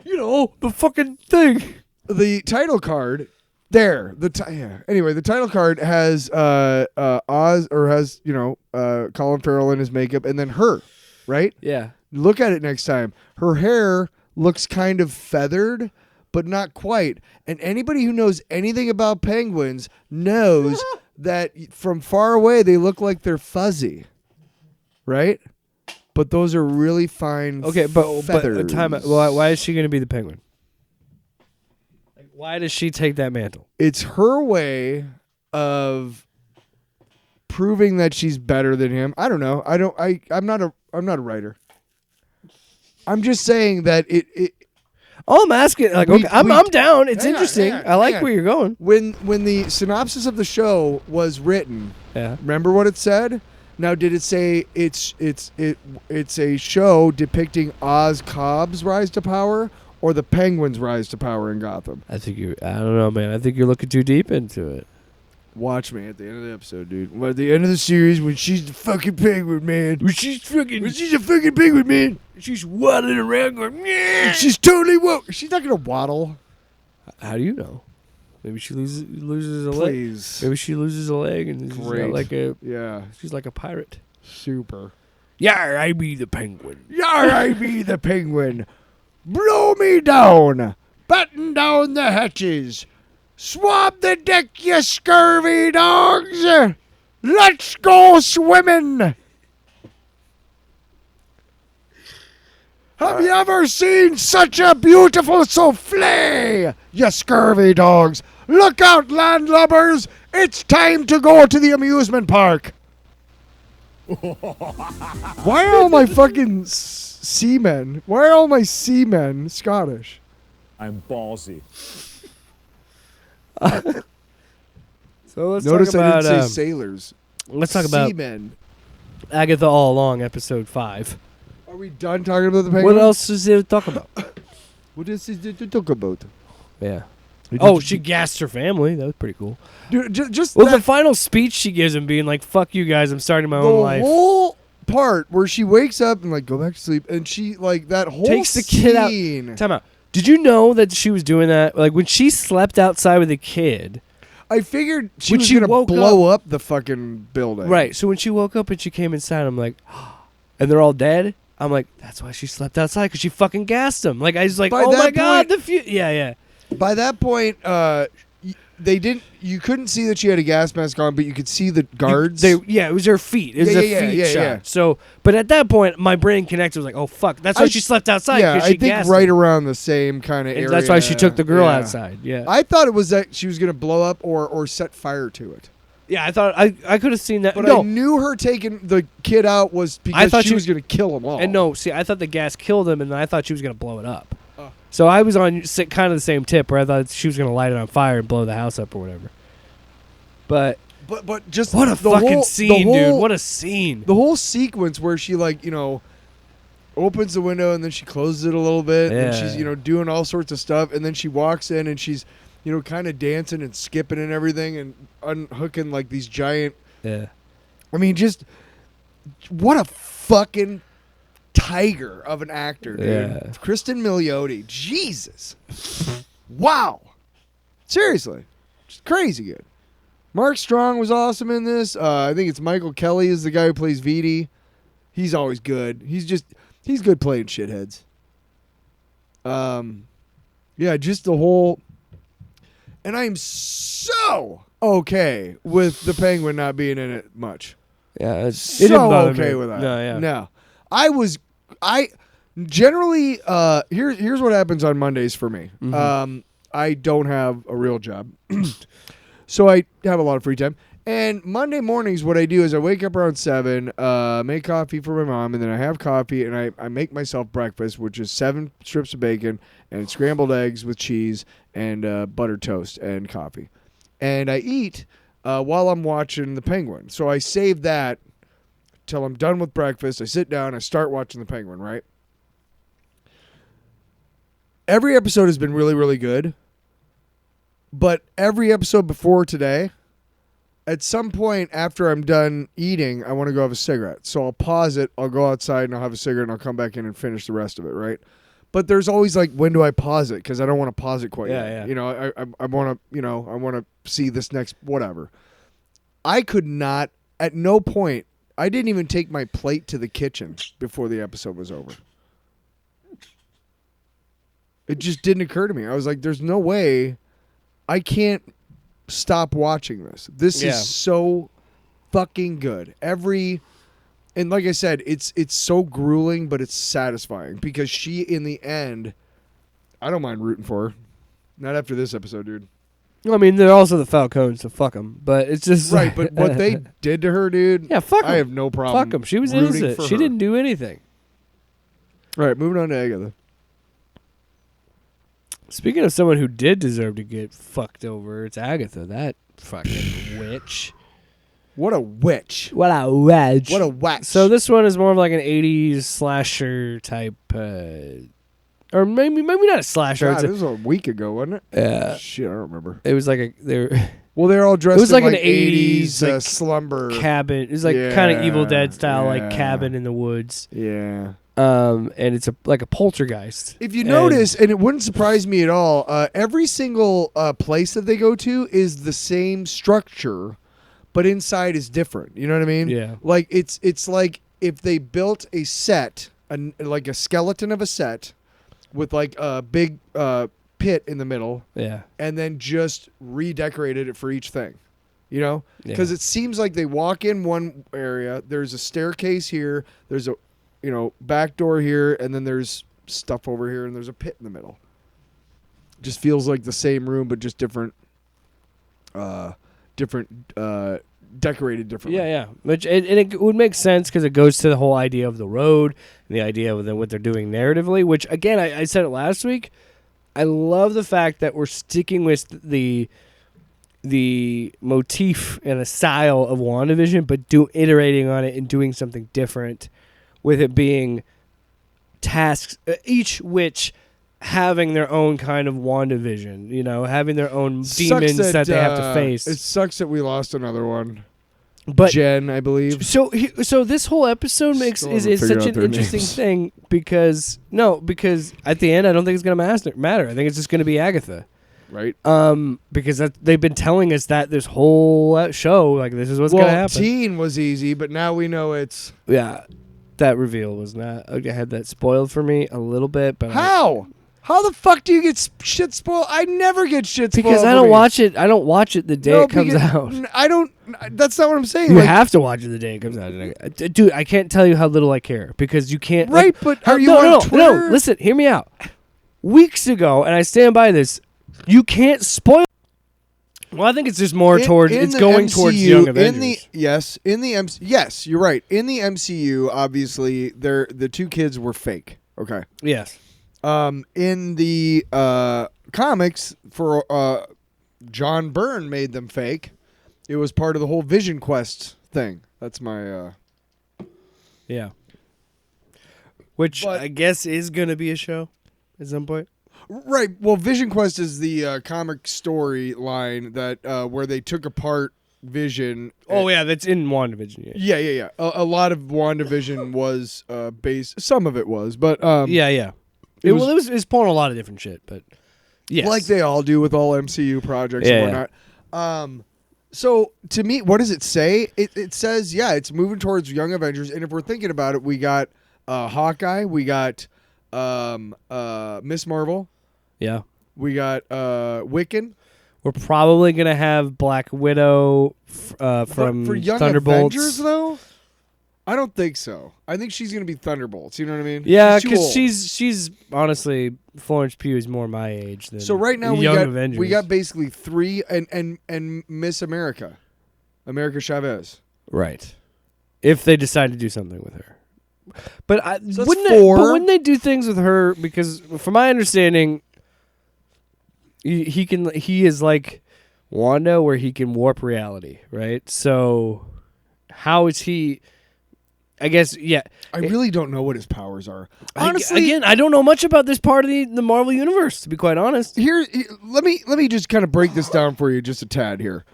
the fucking thing. The title card there. Anyway, the title card has Oz, or has Colin Farrell in his makeup, and then her. Right? Yeah. Look at it next time. Her hair looks kind of feathered, but not quite. And anybody who knows anything about penguins knows that from far away they look like they're fuzzy, right? But those are really fine. Okay, but feathers. Why is she going to be the penguin? Like, why does she take that mantle? It's her way of proving that she's better than him. I don't know. I'm not a writer. I'm just saying that it all I'm asking, like, I'm down. It's interesting. I like where you're going. When the synopsis of the show was written, remember what it said? Now, did it say it's a show depicting Oz Cobb's rise to power or the Penguin's rise to power in Gotham? I don't know, man. I think you're looking too deep into it. Watch me at the end of the episode, dude. At the end of the series, when she's the fucking penguin, man. When she's a fucking penguin, man. She's waddling around going, yeah. She's totally woke. She's not going to waddle. How do you know? Maybe she loses a Please. leg. Maybe she loses a leg and she's like a pirate. Super. Yar, I be the penguin. Yar, I be the penguin. Blow me down. Batten down the hatches. Swab the deck, you scurvy dogs! Let's go swimming Have you ever seen such a beautiful souffle? You scurvy dogs. Look out, landlubbers. It's time to go to the amusement park. Why are all my fucking seamen? Why are all my seamen Scottish? I'm ballsy. So let's Notice talk about, I didn't say sailors. let's talk about seamen. Agatha All Along, episode 5. Are we done talking about the penguin? What else is there to talk about? What is there to talk about? Yeah. Oh, she gassed her family. That was pretty cool. Dude, just Well, that, the final speech she gives him being like, fuck you guys, I'm starting my the own life. whole part where she wakes up and like go back to sleep, and she like that whole Takes the kid out. scene. Time out. Did you know that she was doing that? Like when she slept outside with the kid. I figured she When was she gonna woke blow up the fucking building. Right. So when she woke up and she came inside, I'm like, and they're all dead. I'm like, that's why she slept outside, because she fucking gassed them. Like I was like, By oh that my god, point- yeah. By that point, they didn't. You couldn't see that she had a gas mask on, but you could see the guards. It was her feet. It was Yeah, a yeah, feet yeah, shot. yeah. So, but at that point, my brain connected. Was like, oh fuck, that's why she slept outside. Yeah, 'cause I she think gassed right them. around the same kind of And area. that's why she took the girl Yeah. outside. Yeah, I thought it was that she was gonna blow up or set fire to it. yeah. I thought I could have seen that. But no, I knew her taking the kid out was because thought she she- was gonna kill them all. and no. See, I thought the gas killed him, and I thought she was gonna blow it up. So I was on kind of the same tip where I thought she was gonna light it on fire and blow the house up or whatever. But But just what a the fucking whole, scene, the whole, dude! What a scene! the whole sequence where she opens the window and then she closes it a little bit and Yeah. she's doing all sorts of stuff and then she walks in and she's kind of dancing and skipping and everything and unhooking like these giant. Yeah. I mean, just what a fucking tiger of an actor, dude. Yeah. Kristen Milioti, Jesus, wow, seriously, just crazy good. Mark Strong was awesome in this. I think it's Michael Kelly is the guy who plays Veedy. He's always good. He's good playing shitheads. Yeah, just the whole. And I'm so okay with the penguin not being in it much. Yeah, it So didn't bother okay me. with that. No, yeah. No. I generally here's what happens on Mondays for me. Mm-hmm. I don't have a real job. So I have a lot of free time. And Monday mornings, what I do is I wake up around 7, make coffee for my mom, and then I have coffee, and I make myself breakfast, which is 7 strips of bacon and scrambled eggs with cheese and buttered toast and coffee. And I eat while I'm watching The Penguin. So I save that till I'm done with breakfast. I sit down, I start watching The Penguin, right? Every episode has been really, really good. But every episode before today, at some point after I'm done eating, I want to go have a cigarette. So I'll pause it, I'll go outside and I'll have a cigarette and I'll come back in and finish the rest of it, right? But there's always like, when do I pause it? Because I don't want to pause it quite yet. Yeah. I want to, I want to see this next whatever. I could not, at no point, I didn't even take my plate to the kitchen before the episode was over. It just didn't occur to me. I was like, there's no way I can't stop watching this. This Yeah. is so fucking good. And like I said, it's so grueling, but it's satisfying because she, in the end, I don't mind rooting for her. Not after this episode, dude. I mean, they're also the Falcons, so fuck them. But it's just Right, but what they did to her, dude. Yeah, fuck 'em. I have no problem. Fuck them. She was rooting innocent. for She her. didn't do anything. All right, moving on to Agatha. Speaking of someone who did deserve to get fucked over, it's Agatha, that fucking witch. What a witch. What a witch. What a witch. So this one is more of like an 80s slasher type, or maybe not a slasher. God, It's this was a week ago, wasn't it? Yeah. Shit, I don't remember. it was like they're Well, they're all dressed It was in like an like 80s, like, slumber. cabin. It was like kind of Evil Yeah, Dead style, like yeah. cabin in the woods. Yeah. And it's like a poltergeist. If you notice, and it wouldn't surprise me at all, every single place that they go to is the same structure, but inside is different. You know what I mean? Yeah. Like it's like if they built a set, like a skeleton of a set, with like a big pit in the middle, Yeah. and then just redecorated it for each thing. You know? Yeah. Because it seems like they walk in one area, there's a staircase here, there's a back door here, and then there's stuff over here, and there's a pit in the middle. Just feels like the same room, but just different, decorated differently. Yeah. Which it would make sense because it goes to the whole idea of the road and the idea of what they're doing narratively. Which again, I said it last week. I love the fact that we're sticking with the motif and the style of WandaVision, but iterating on it and doing something different, with it being tasks, each which having their own kind of WandaVision, having their own demons that they have to face. It sucks that we lost another one. But Jen, I believe. So this whole episode is such an interesting thing because at the end I don't think it's going to matter. I think it's just going to be Agatha. Right. Because they've been telling us that this whole show, like, this is what's going to happen. Teen was easy, but now we know it's... Yeah. That reveal was not... I had that spoiled for me a little bit, but... How? How the fuck do you get shit spoiled? I never get shit spoiled. Because I don't watch it. I don't watch it the day it comes out. I don't... That's not what I'm saying. You have to watch it the day it comes out. Dude, I can't tell you how little I care because you can't... Right, but are you on Twitter? No, listen, hear me out. Weeks ago, and I stand by this, you can't spoil... Well, I think it's just more towards... It's going MCU, towards Young Avengers. Yes, you're right. In the MCU, obviously, the two kids were fake. Okay. Yes. In the comics, for John Byrne made them fake. It was part of the whole Vision Quest thing. That's my... Yeah. Which I guess is going to be a show at some point. Right. Well, Vision Quest is the comic storyline that where they took apart Vision. Oh, yeah, that's in WandaVision. Yeah. A lot of WandaVision was based. Some of it was, but yeah. It was pulling a lot of different shit, but yes, like they all do with all MCU projects and whatnot. Yeah. So to me, what does it say? It says, it's moving towards Young Avengers, and if we're thinking about it, we got Hawkeye, we got Miss Marvel. Yeah. We got Wiccan. We're probably going to have Black Widow from for Young Thunderbolts. Avengers, though? I don't think so. I think she's going to be Thunderbolts. You know what I mean? Yeah, because she's honestly, Florence Pugh is more my age than So right now Avengers. we got basically three and Miss America Chavez. Right. If they decide to do something with her. But wouldn't they do things with her? Because from my understanding, he is like Wanda, where he can warp reality, right? So how is he? I guess I really don't know what his powers are. Honestly, again, I don't know much about this part of the Marvel universe, to be quite honest. Let me just kind of break this down for you just a tad here.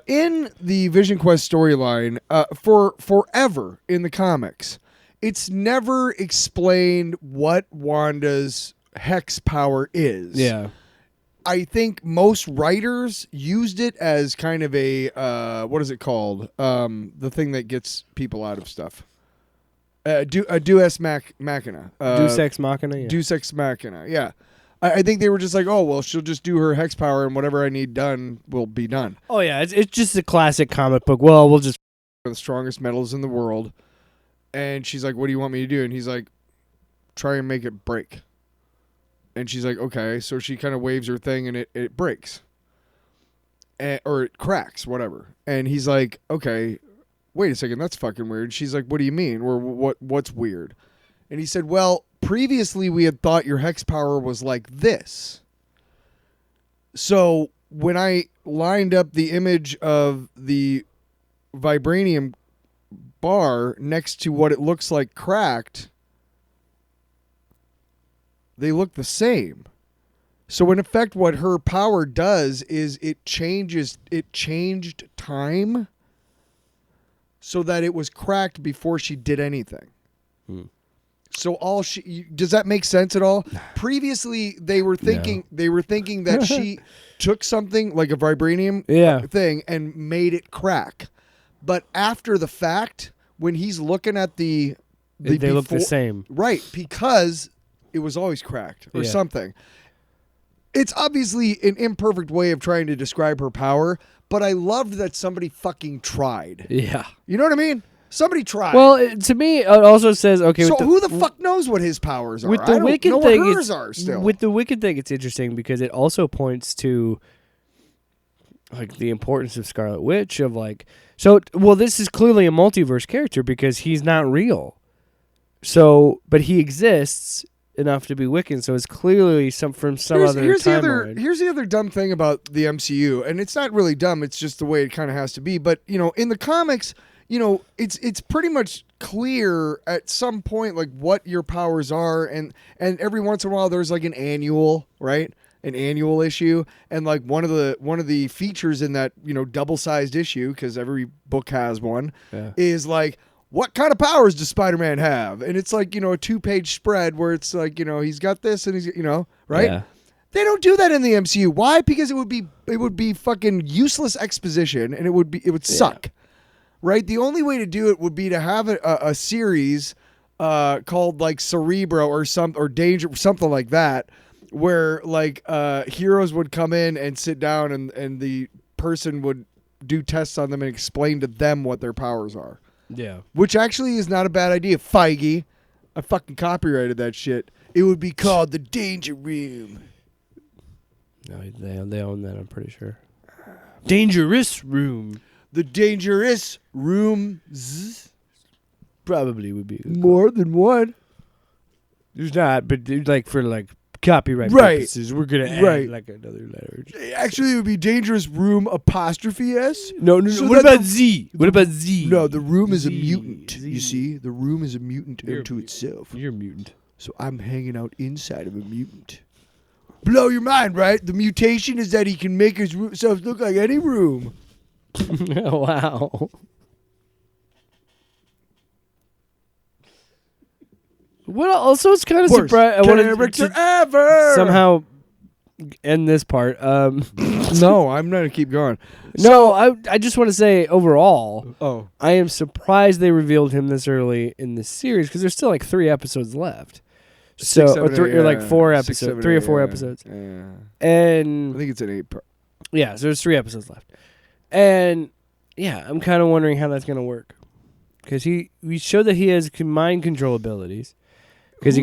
In the Vision Quest storyline, for forever in the comics, it's never explained what Wanda's hex power is. Yeah. I think most writers used it as kind of a what is it called? The thing that gets people out of stuff. Deus Machina. Deus Ex Machina. Yeah. Deus Ex Machina. Yeah. I think they were just like, oh well, she'll just do her hex power, and whatever I need done will be done. Oh yeah, it's just a classic comic book. Well, we'll just the strongest metals in the world, and she's like, what do you want me to do? And he's like, try and make it break. And she's like, okay. So she kind of waves her thing, and it breaks. Or it cracks, whatever. And he's like, okay, wait a second, that's fucking weird. She's like, what do you mean? Or what's weird? And he said, well, previously we had thought your hex power was like this. So when I lined up the image of the vibranium bar next to what it looks like cracked, they look the same. So in effect, what her power does is it changed time so that it was cracked before she did anything. So does that make sense at all? Previously, they were thinking that she took something like a vibranium thing and made it crack. But after the fact, when he's looking at they look the same. Right, because it was always cracked or something. It's obviously an imperfect way of trying to describe her power, but I loved that somebody fucking tried. Yeah. You know what I mean? Somebody try. Well, to me, it also says okay. So who the fuck knows what his powers are? With I the don't Wicked know thing, what hers are still. With the Wicked thing, it's interesting because it also points to like the importance of Scarlet Witch of like. So, well, this is clearly a multiverse character because he's not real. So, but he exists enough to be Wiccan, so it's clearly from some other timeline. Here's the other dumb thing about the MCU, and it's not really dumb, it's just the way it kind of has to be. But, in the comics, it's pretty much clear at some point like what your powers are, and every once in a while there's like an annual, right? An annual issue, and like one of the features in that, double-sized issue, because every book has one, is like, what kind of powers does Spider-Man have? And it's like, a 2-page spread where it's like, he's got this and he's, right? Yeah. They don't do that in the MCU. Why? Because it would be fucking useless exposition, and it would suck. Right? The only way to do it would be to have a series called like Cerebro or Danger, something like that, where like heroes would come in and sit down and the person would do tests on them and explain to them what their powers are. Yeah. Which actually is not a bad idea. Feige. I fucking copyrighted that shit. It would be called the Danger Room. No, they own that, I'm pretty sure. Dangerous Room. The Dangerous Rooms. Probably would be more than one. There's not, but like for like copyright purposes, we're gonna add like another letter. Actually, it would be Dangerous Room 'S. No. So what about Z? What about Z? No, the room is a mutant. You see, the room is a mutant unto itself. You're a mutant. So I'm hanging out inside of a mutant. Blow your mind, right? The mutation is that he can make himself look like any room. Wow. What also is kind of surprised. I wanted to ever somehow end this part. No, I'm not gonna keep going. No, I just want to say overall, I am surprised they revealed him this early in the series because there's still like 3 episodes left. Or like 4 episodes, 3 or 4 episodes. Yeah. And I think it's an 8. Yeah, so there's 3 episodes left, and yeah, I'm kind of wondering how that's gonna work because we showed that he has mind control abilities. Because he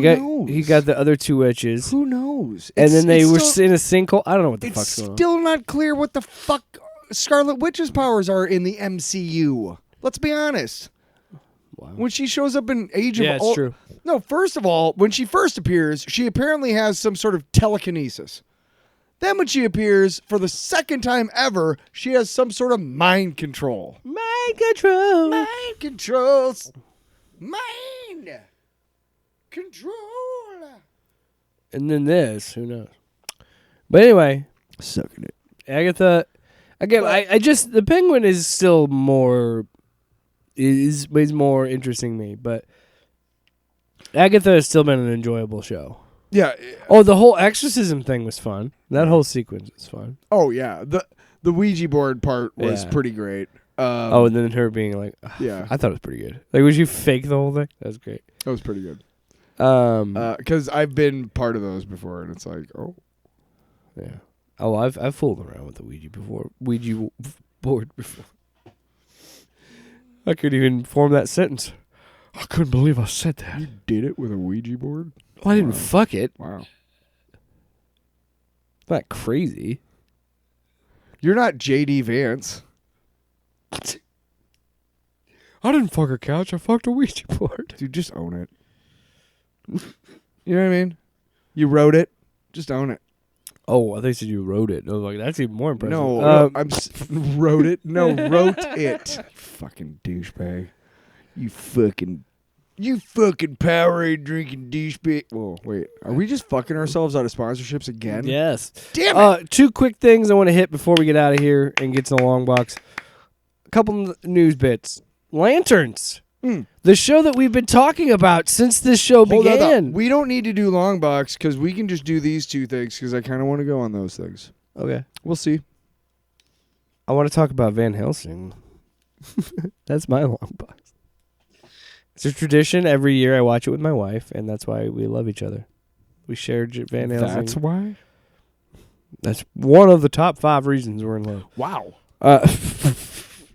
got the other 2 witches. Who knows? And then they were in a sinkhole. I don't know what the fuck's going on. It's still not clear what the fuck Scarlet Witch's powers are in the MCU. Let's be honest. Wow. When she shows up in Age of... Yeah, it's true. No, first of all, when she first appears, she apparently has some sort of telekinesis. Then when she appears, for the second time ever, she has some sort of mind control. Mind control. Mind controls. Mind control. And then this, who knows? But anyway, sucking it. Agatha, again, I just the Penguin is still more more interesting to me, but Agatha has still been an enjoyable show. Yeah. Oh, the whole exorcism thing was fun. That whole sequence was fun. Oh yeah, the Ouija board part was pretty great. And then her being like, yeah, I thought it was pretty good. Like, would you fake the whole thing? That was great. That was pretty good. Because I've been part of those before, and it's like, oh, yeah. Oh, I've fooled around with the Ouija board before. I couldn't even form that sentence. I couldn't believe I said that. You did it with a Ouija board? Well, I didn't fuck it. Wow. Not crazy. You're not J.D. Vance. I didn't fuck a couch. I fucked a Ouija board. Dude, just own it. You know what I mean? You wrote it. Just own it. Oh, I thought you said you wrote it. I was like, that's even more impressive. No, wrote it. No, wrote it. Fucking douchebag. You fucking Powerade drinking douchebag. Whoa, wait. Are we just fucking ourselves out of sponsorships again? Yes. Damn it. 2 quick things I want to hit before we get out of here and get to the long box. A couple news bits. Lanterns. The show that we've been talking about since this show began. We don't need to do long box because we can just do these 2 things because I kind of want to go on those things. Okay. We'll see. I want to talk about Van Helsing. That's my long box. It's a tradition. Every year I watch it with my wife, and that's why we love each other. We share Van Helsing. That's why? That's one of the top 5 reasons we're in love. Wow.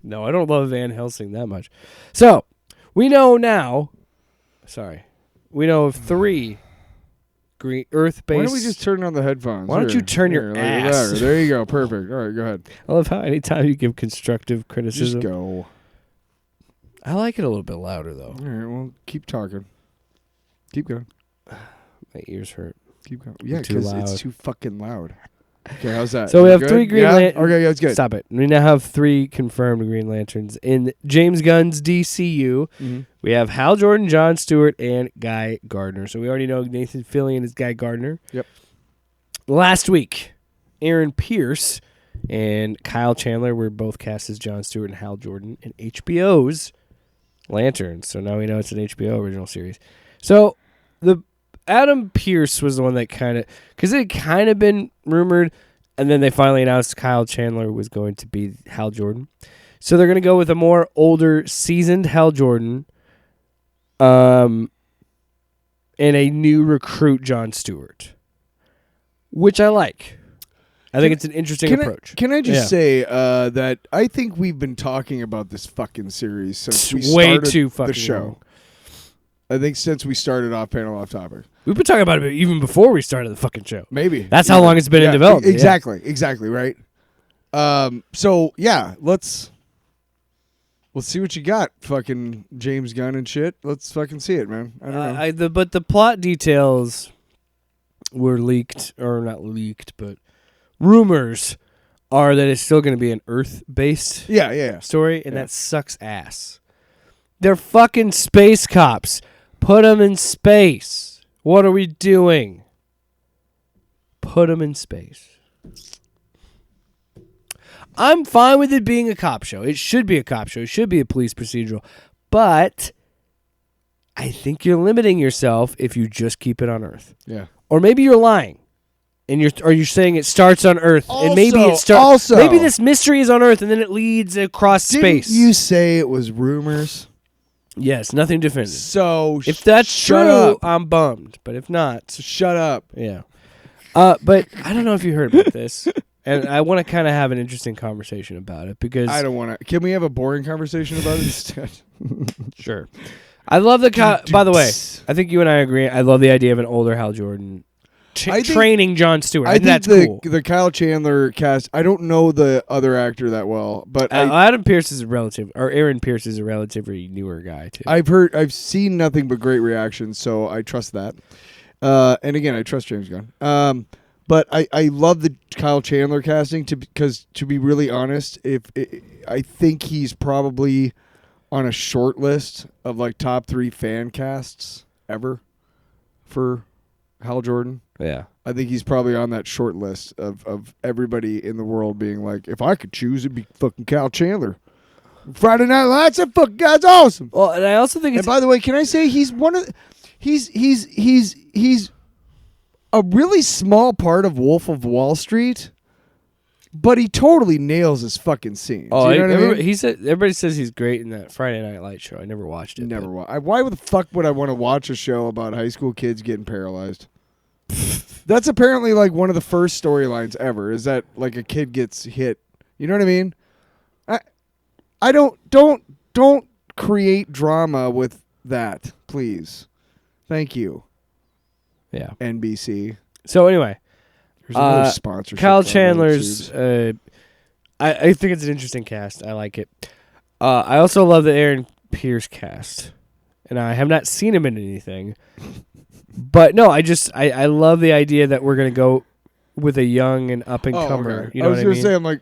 No, I don't love Van Helsing that much. So, We know now. Sorry, we know of 3 green Earth-based. Why don't we just turn on the headphones? Why don't you turn your ass? There you go. Perfect. All right, go ahead. I love how anytime you give constructive criticism, Just go. I like it a little bit louder though. All right, well, keep talking. Keep going. My ears hurt. Keep going. Yeah, Too because loud. it's too fucking loud. Okay, how's that? So we have good? 3 Green Lanterns. Okay, yeah, it's good. Stop it. We now have 3 confirmed Green Lanterns in James Gunn's DCU. Mm-hmm. We have Hal Jordan, Jon Stewart, and Guy Gardner. So we already know Nathan Fillion is Guy Gardner. Yep. Last week, Aaron Pierce and Kyle Chandler were both cast as Jon Stewart and Hal Jordan in HBO's Lanterns. So now we know it's an HBO original series. So the Adam Pierce was the one that kind of, because it had kind of been rumored, and then they finally announced Kyle Chandler was going to be Hal Jordan. So they're going to go with a more older, seasoned Hal Jordan, and a new recruit, Jon Stewart, which I like. I think it's an interesting approach. Can I just say that I think we've been talking about this fucking series since we way started too fucking the show. long. I think since we started off panel off topic. We've been talking about it even before we started the fucking show. Maybe. That's how long it's been in development. Exactly, right? So, yeah, let's see what you got, fucking James Gunn and shit. Let's fucking see it, man. I don't know. But the plot details were leaked, or not leaked, but rumors are that it's still going to be an Earth-based story, and that sucks ass. They're fucking space cops. Put them in space. What are we doing? Put them in space. I'm fine with it being a cop show. It should be a cop show. It should be a police procedural. But I think you're limiting yourself if you just keep it on Earth. Yeah. Or maybe you're lying. And you're saying it starts on Earth. And maybe it starts. Also, maybe this mystery is on Earth and then it leads across space. Didn't you say it was rumors? Yes, nothing definitive. So if that's shut true, up. I'm bummed. But if not, So shut up. yeah. But I don't know if you heard about this, and I want to kind of have an interesting conversation about it because I don't want to. Can we have a boring conversation about it instead? sure. I love the. By the way, I think you and I agree. I love the idea of an older Hal Jordan training Jon Stewart. I think that's cool. The Kyle Chandler cast. I don't know the other actor that well, but Adam Pierce is Aaron Pierce is a relatively newer guy too. I've seen nothing but great reactions, so I trust that. And again, I trust James Gunn. But I love the Kyle Chandler casting because to be really honest, I think he's probably on a short list of like top 3 fan casts ever for Hal Jordan. Yeah. I think he's probably on that short list of everybody in the world being like, if I could choose, it'd be fucking Kyle Chandler. Friday Night Lights, that fucking guy's awesome. Well, and I also think And by the way, can I say he's a really small part of Wolf of Wall Street, but he totally nails his fucking scenes. Oh, you know what I mean? He said everybody says he's great in that Friday Night Light show. I never watched it. Never watched. Why the fuck would I want to watch a show about high school kids getting paralyzed? That's apparently like one of the first storylines ever. Is that like a kid gets hit? You know what I mean? I don't create drama with that, please. Thank you. Yeah. NBC. So anyway, There's another sponsorship. Kyle on that, Chandler's. dude. I think it's an interesting cast. I like it. I also love the Aaron Pierce cast, and I have not seen him in anything. But no, I love the idea that we're gonna go with a young and up and comer. Okay. You know I was what I gonna mean? say, I'm like,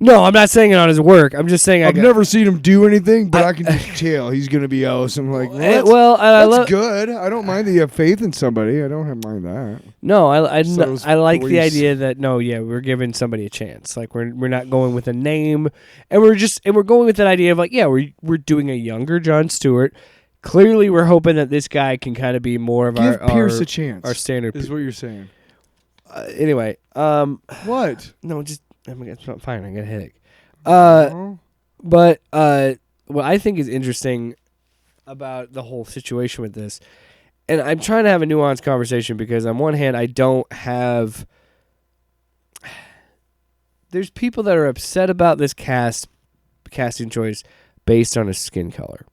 No, I'm not saying it on his work. I'm just saying I've never seen him do anything, but I can just tell he's gonna be awesome. Like, I that's love good. I don't mind that you have faith in somebody. I don't mind that. No, I like the boys. idea that we're giving somebody a chance. Like we're not going with a name, and we're going with that idea of like we're doing a younger Jon Stewart. Clearly, we're hoping that this guy can kind of be more of Give Pierce a chance. Our standard. Is what you're saying. Anyway, What? no, just it's not fine. I got a headache. Oh. But what I think is interesting about the whole situation with this, and I'm trying to have a nuanced conversation because on one hand, I don't have. There's people that are upset about this casting choice based on his skin color.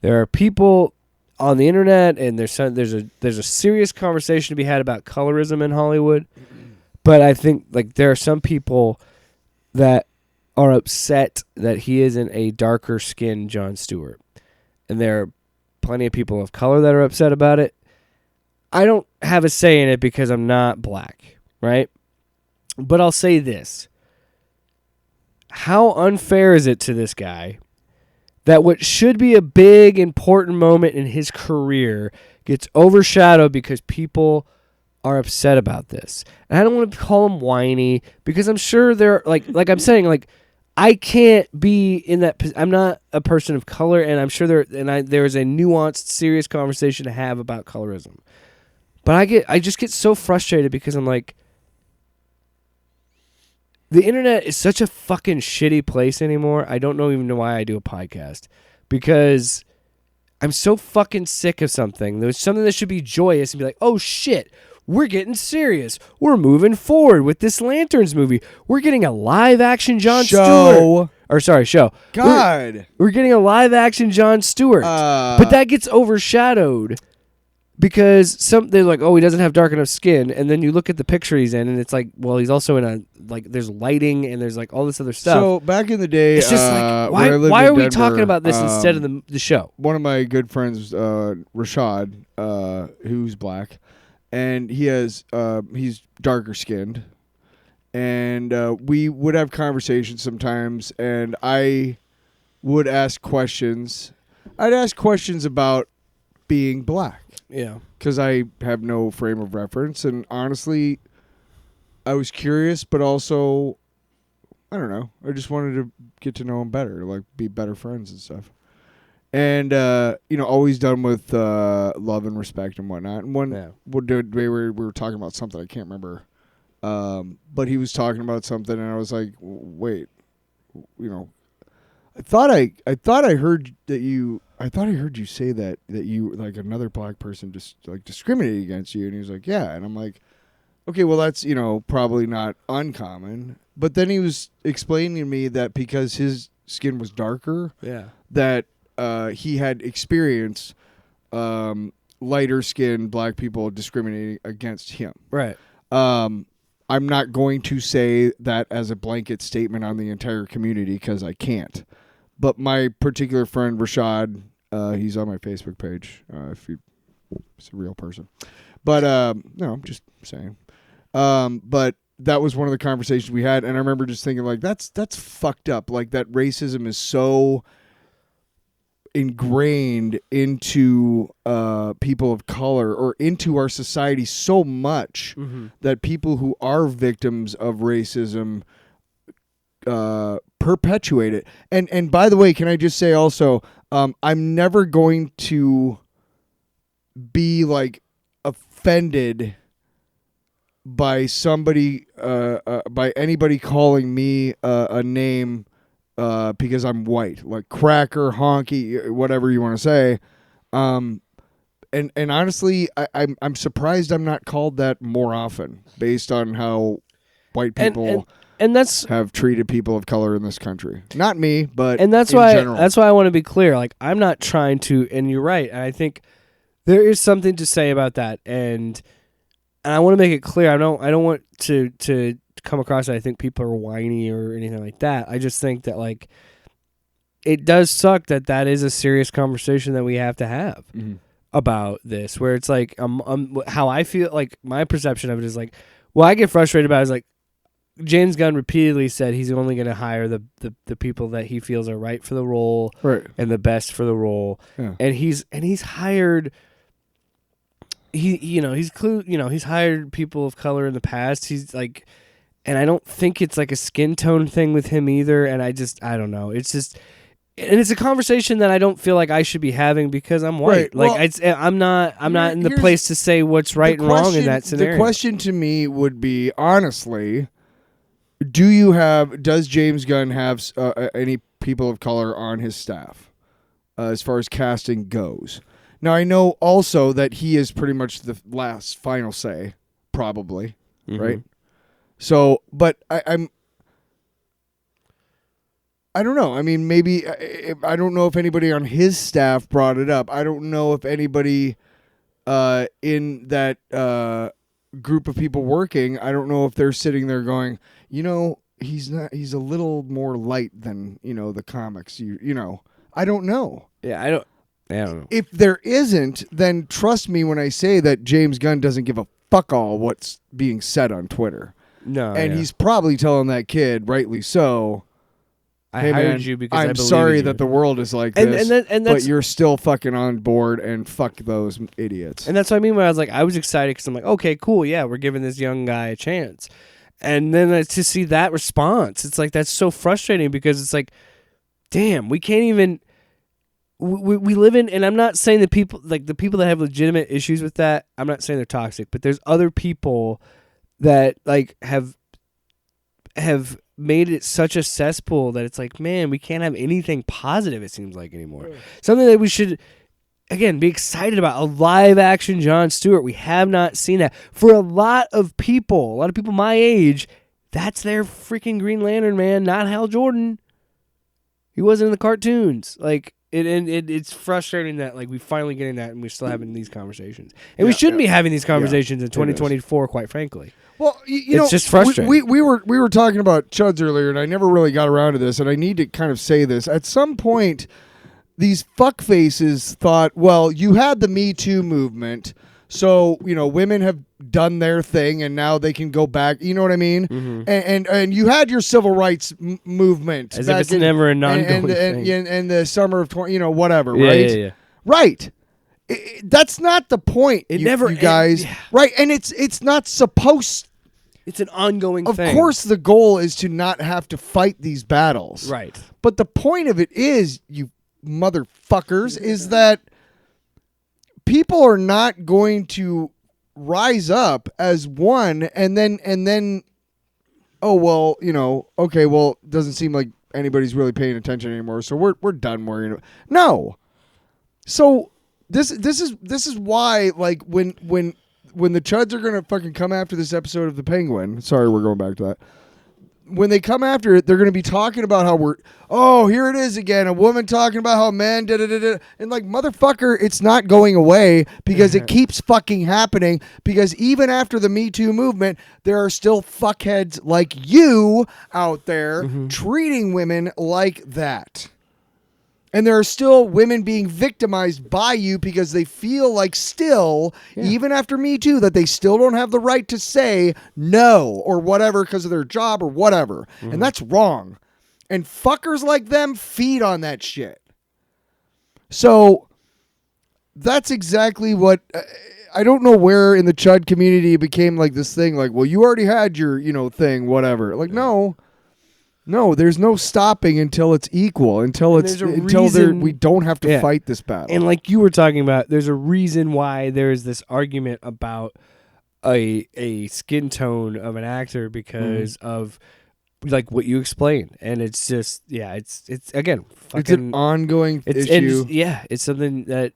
There are people on the internet, and there's a serious conversation to be had about colorism in Hollywood. But I think like there are some people that are upset that he isn't a darker skinned Jon Stewart, and there are plenty of people of color that are upset about it. I don't have a say in it because I'm not black, right? But I'll say this. How unfair is it to this guy that what should be a big, important moment in his career gets overshadowed because people are upset about this? And I don't want to call him whiny because I'm sure they're like I'm saying, like, I can't be in that. I'm not a person of color, and I'm sure there is a nuanced, serious conversation to have about colorism. But I just get so frustrated because I'm like, the internet is such a fucking shitty place anymore. I don't even know why I do a podcast, because I'm so fucking sick of something. There's something that should be joyous and be like, oh shit, we're getting serious. We're moving forward with this Lanterns movie. We're getting a live action Jon Stewart. Or sorry, show. God. We're getting a live action Jon Stewart. But that gets overshadowed because they're like, oh, he doesn't have dark enough skin. And then you look at the picture he's in, and it's like, well, he's also in a, like, there's lighting and there's like all this other stuff. So back in the day, it's just like, why are we talking about this instead of the show? One of my good friends, Rashad, who's black, and he's darker skinned, and we would have conversations sometimes, and I would ask questions. I'd ask questions about being black. Yeah. Because I have no frame of reference, and honestly, I was curious, but also, I don't know. I just wanted to get to know him better, like be better friends and stuff. And always done with love and respect and whatnot. And we were talking about something I can't remember, but he was talking about something, and I was like, wait, I thought I heard you say that you, like, another black person just like discriminated against you, and he was like, yeah, and I'm like, okay, well, that's probably not uncommon. But then he was explaining to me that because his skin was darker, that he had experienced lighter skinned black people discriminating against him. Right. I'm not going to say that as a blanket statement on the entire community because I can't. But my particular friend, Rashad, he's on my Facebook page, he's a real person. But, no, I'm just saying. But that was one of the conversations we had, and I remember just thinking, like, that's fucked up. Like, that racism is so ingrained into people of color, or into our society so much, that people who are victims of racism perpetuate it. And by the way, can I just say also, I'm never going to be like offended by somebody by anybody calling me a name because I'm white, like cracker, honky, whatever you want to say. And honestly, I'm surprised I'm not called that more often, based on how white people and that's have treated people of color in this country. Not me, but that's in why general. That's why I want to be clear. Like, I'm not trying to, and you're right. And I think there is something to say about that. And I want to make it clear. I don't want to come across that I think people are whiny or anything like that. I just think that, like, it does suck that is a serious conversation that we have to have about this, where it's like, how I feel, like, my perception of it is like, well, I get frustrated about it is like, James Gunn repeatedly said he's only going to hire the people that he feels are right for the role, right, and the best for the role. Yeah. And he's hired he's hired people of color in the past. He's like, and I don't think it's like a skin tone thing with him either. And I don't know. It's just, and it's a conversation that I don't feel like I should be having because I'm white. Right. Like, well, I'm not in the place to say what's right and wrong in that scenario. The question to me would be, honestly, does James Gunn have any people of color on his staff as far as casting goes? Now, I know also that he is pretty much the last final say, probably, right? So, but I I don't know. I mean, maybe I don't know if anybody on his staff brought it up. I don't know if anybody in that group of people working, I don't know if they're sitting there going, he's a little more light than, the comics. I don't know. Yeah, I don't know. If there isn't, then trust me when I say that James Gunn doesn't give a fuck all what's being said on Twitter. No. And he's probably telling that kid, rightly so, I hired you because I I'm believe sorry in you. that the world is like this, but you're still fucking on board, and fuck those idiots. And that's what I mean when I was like, I was excited because I'm like, okay, cool, yeah, we're giving this young guy a chance. And then to see that response, it's like, that's so frustrating because it's like, damn, we can't even, we live in, and I'm not saying the people that have legitimate issues with that, I'm not saying they're toxic, but there's other people that like have made it such a cesspool that it's like, man, we can't have anything positive, it seems like, anymore. Something that we should, again, be excited about. A live action Jon Stewart. We have not seen that. For a lot of people my age, that's their freaking Green Lantern, man, not Hal Jordan. He wasn't in the cartoons. Like, it's frustrating that like we finally getting that and we're still having these conversations. And we shouldn't be having these conversations in 2024, quite frankly. Well, it's just frustrating. We were talking about Chuds earlier, and I never really got around to this, and I need to kind of say this. At some point, these fuckfaces thought, well, you had the Me Too movement, so women have done their thing, and now they can go back. You know what I mean? Mm-hmm. And you had your civil rights movement, as if it's never a non-going thing. And the summer of 20, whatever, yeah, right? Yeah. Right. That's not the point. You guys, right? And it's not supposed. It's an ongoing thing. Of course, the goal is to not have to fight these battles. Right. But the point of it is, you motherfuckers, is that people are not going to rise up as one and then oh, well, okay, well, it doesn't seem like anybody's really paying attention anymore, so we're done worrying. No. So this is why, like, when the Chuds are gonna fucking come after this episode of The Penguin, sorry, we're going back to that. When they come after it, they're gonna be talking about how here it is again, a woman talking about how men da-da-da-da. And like, motherfucker, it's not going away because it keeps fucking happening, because even after the Me Too movement, there are still fuckheads like you out there treating women like that. And there are still women being victimized by you because they feel like still, even after Me Too, that they still don't have the right to say no or whatever because of their job or whatever. And that's wrong. And fuckers like them feed on that shit. So that's exactly what... I don't know where in the Chud community it became like this thing, like, well, you already had your, thing, whatever. Like, no, there's no stopping until it's equal, until we don't have to fight this battle. And like you were talking about, there's a reason why there's this argument about a skin tone of an actor because of like what you explained. And it's just, it's again, fucking, it's an ongoing issue. It's something that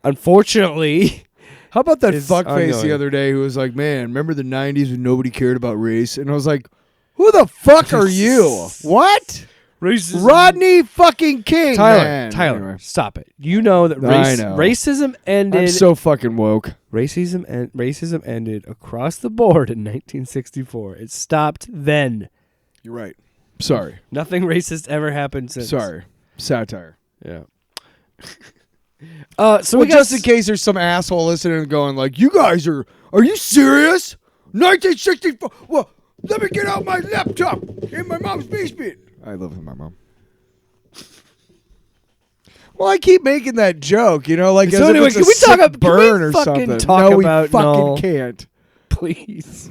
unfortunately... How about that fuckface the other day who was like, man, remember the 90s when nobody cared about race? And I was like, who the fuck are you? What? Racism. Rodney fucking King, man. Tyler, Anyway. Stop it. You know that racism ended. I'm so fucking woke. Racism ended across the board in 1964. It stopped then. You're right. Sorry. Nothing racist ever happened since. Sorry. Satire. Yeah. So just in case there's some asshole listening and going like, you guys are you serious? 1964? Well, let me get out my laptop in my mom's basement. I live with my mom. Well, I keep making that joke, like so as anyway, if it's can we sick burn or something. No, we fucking can't. Please.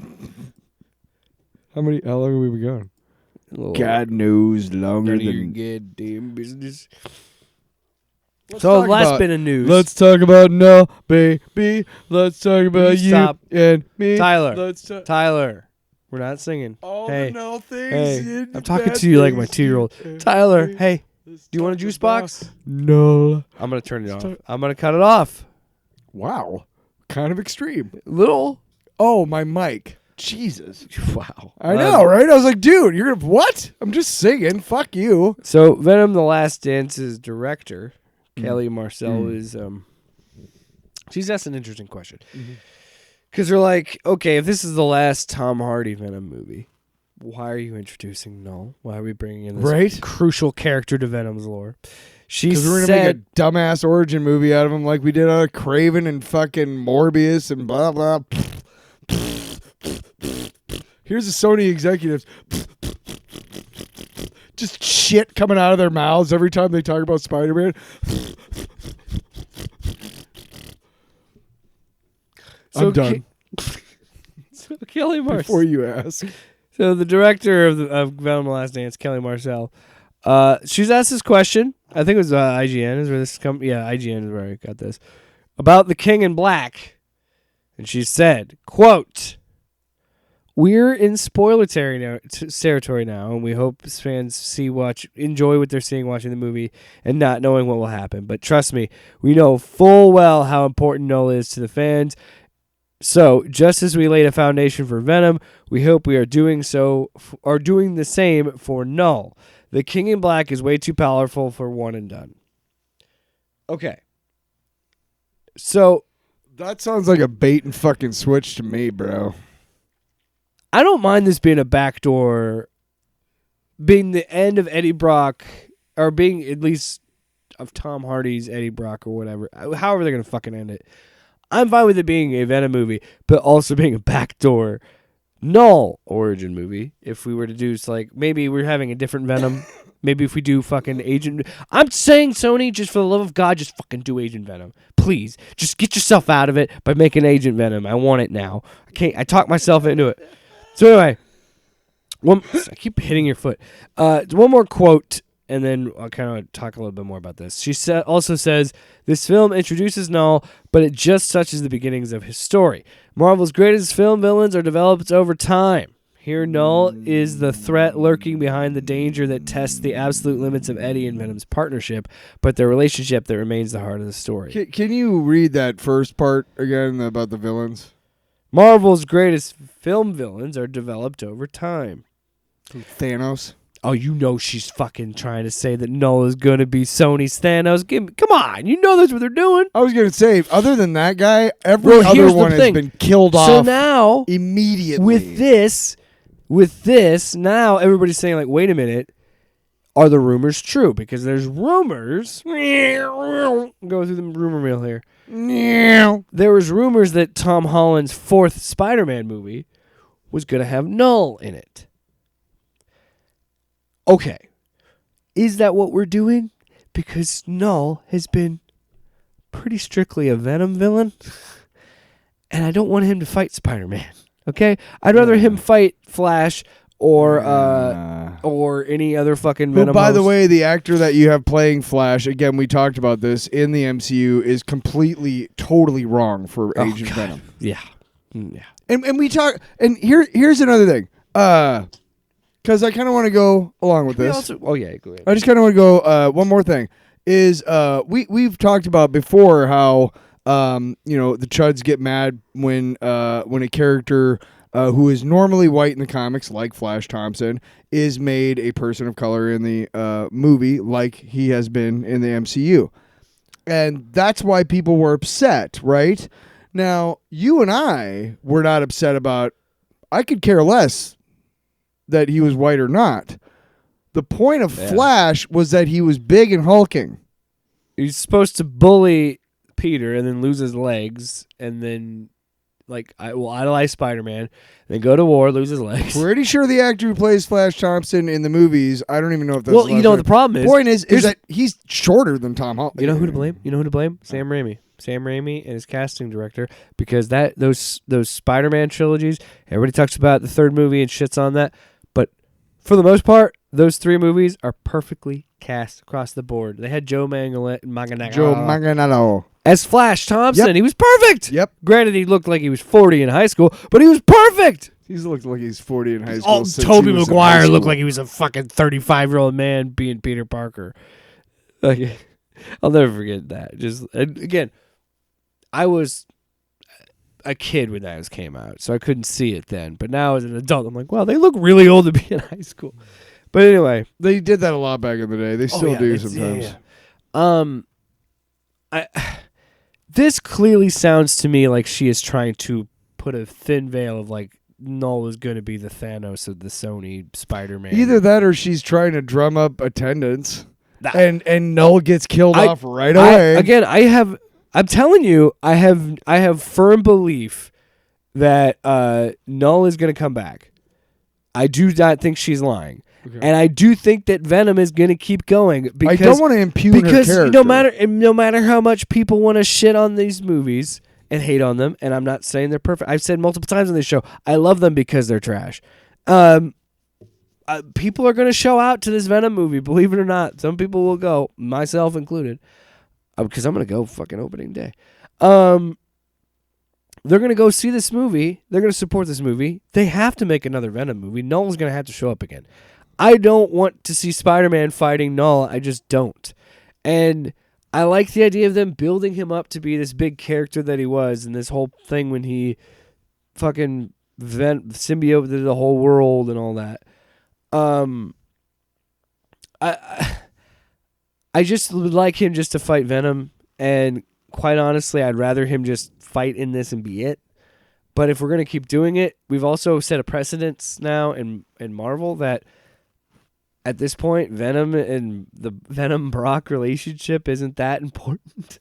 How long have we been going? God knows longer than your goddamn business. So last bit of news. Let's talk about Knull, baby. Let's talk about you and me. Tyler. We're not singing. All hey, the Knull things. Hey, I'm talking to you like my 2-year-old. Tyler, hey, do you want a juice box? No. I'm going to turn it off. I'm going to cut it off. Wow. Kind of extreme. Little. Oh, my mic. Jesus. Wow. I know, right? I was like, dude, you're gonna what? I'm just singing. Fuck you. So Venom: The Last Dance's director, Kelly Marcel, is she's asked an interesting question. Because they're like, okay, if this is the last Tom Hardy Venom movie, why are you introducing Knull? Why are we bringing in this crucial character to Venom's lore? Because we're going to make a dumbass origin movie out of him like we did out of Craven and fucking Morbius and blah, blah. Here's the Sony executives. Just shit coming out of their mouths every time they talk about Spider-Man. I'm done. So Kelly Marcel. Before you ask. So the director of Venom: The Last Dance, Kelly Marcel, she's asked this question. I think it was IGN is where this come. Yeah, IGN is where I got this about the King in Black, and she said, "Quote: We're in spoiler territory now, and we hope fans enjoy what they're seeing watching the movie and not knowing what will happen. But trust me, we know full well how important Knull is to the fans." So, just as we laid a foundation for Venom, we hope we are doing the same for Knull. The King in Black is way too powerful for one and done. Okay. So, that sounds like a bait and fucking switch to me, bro. I don't mind this being a backdoor, being the end of Eddie Brock, or being at least of Tom Hardy's Eddie Brock or whatever. However they're going to fucking end it. I'm fine with it being a Venom movie, but also being a backdoor Knull origin movie. If we were to do, maybe we're having a different Venom. Maybe if we do fucking Agent... I'm saying, Sony, just for the love of God, just fucking do Agent Venom. Please. Just get yourself out of it by making Agent Venom. I want it now. I talked myself into it. So anyway, I keep hitting your foot. One more quote, and then I'll kind of talk a little bit more about this. She also says, this film introduces Knull, but it just touches the beginnings of his story. Marvel's greatest film villains are developed over time. Here, Knull is the threat lurking behind the danger that tests the absolute limits of Eddie and Venom's partnership, but their relationship that remains the heart of the story. Can you read that first part again about the villains? Marvel's greatest film villains are developed over time. Thanos. Oh, you know she's fucking trying to say that Knull is going to be Sony's Thanos. Come on, you know that's what they're doing. I was going to say, other than that guy, every other one has been killed off. So now, immediately. With this, now everybody's saying, like, wait a minute, are the rumors true? Because there's rumors. Go through the rumor mill here. There was rumors that Tom Holland's fourth Spider-Man movie was going to have Knull in it. Okay, is that what we're doing? Because Knull has been pretty strictly a Venom villain, and I don't want him to fight Spider-Man. Okay, I'd rather him fight Flash or any other fucking Venom. By the way, the actor that you have playing Flash, again, we talked about this in the MCU, is completely, totally wrong for Agent Venom. Yeah, yeah. And we talk. And here's another thing. Because I kind of want to go along with this. Go ahead. I just kind of want to go. One more thing is we've talked about before how the Chuds get mad when a character who is normally white in the comics, like Flash Thompson, is made a person of color in the movie, like he has been in the MCU, and that's why people were upset. Right now, you and I were not upset about. I could care less that he was white or not. The point of Flash was that he was big and hulking. He's supposed to bully Peter and then lose his legs and then idolize Spider-Man, then go to war, lose his legs. Pretty sure the actor who plays Flash Thompson in the movies, I don't even know if that's the problem is... The point is that he's shorter than Tom Holland. You know who to blame? Sam Raimi. Sam Raimi and his casting director, because those Spider-Man trilogies, everybody talks about the third movie and shits on that, but for the most part, those three movies are perfectly cast across the board. They had Joe Manganiello as Flash Thompson. Yep. He was perfect. Yep. Granted, he looked like he was 40 in high school, but he was perfect. He's looked like he's 40 in high school. Tobey Maguire looked like he was a fucking 35-year-old man being Peter Parker. I'll never forget that. Just again, I was a kid when that came out, so I couldn't see it then. But now as an adult, I'm like, wow, they look really old to be in high school. But anyway, they did that a lot back in the day. They still do sometimes. This clearly sounds to me like she is trying to put a thin veil of like Knull is going to be the Thanos of the Sony Spider-Man. Either that or she's trying to drum up attendance, and Knull gets killed off right away. I'm telling you, I have firm belief that Knull is going to come back. I do not think she's lying. Okay. And I do think that Venom is going to keep going because I don't want to impugn her character. No matter how much people want to shit on these movies and hate on them, and I'm not saying they're perfect. I've said multiple times on this show, I love them because they're trash. People are going to show out to this Venom movie, believe it or not. Some people will go, myself included, because I'm going to go fucking opening day. They're going to go see this movie. They're going to support this movie. They have to make another Venom movie. Knull's going to have to show up again. I don't want to see Spider-Man fighting Knull. I just don't. And I like the idea of them building him up to be this big character that he was, and this whole thing when he fucking symbioted the whole world and all that. I just would like him just to fight Venom, and quite honestly, I'd rather him just fight in this and be it. But if we're going to keep doing it, we've also set a precedence now in Marvel that at this point, Venom and the Venom-Brock relationship isn't that important.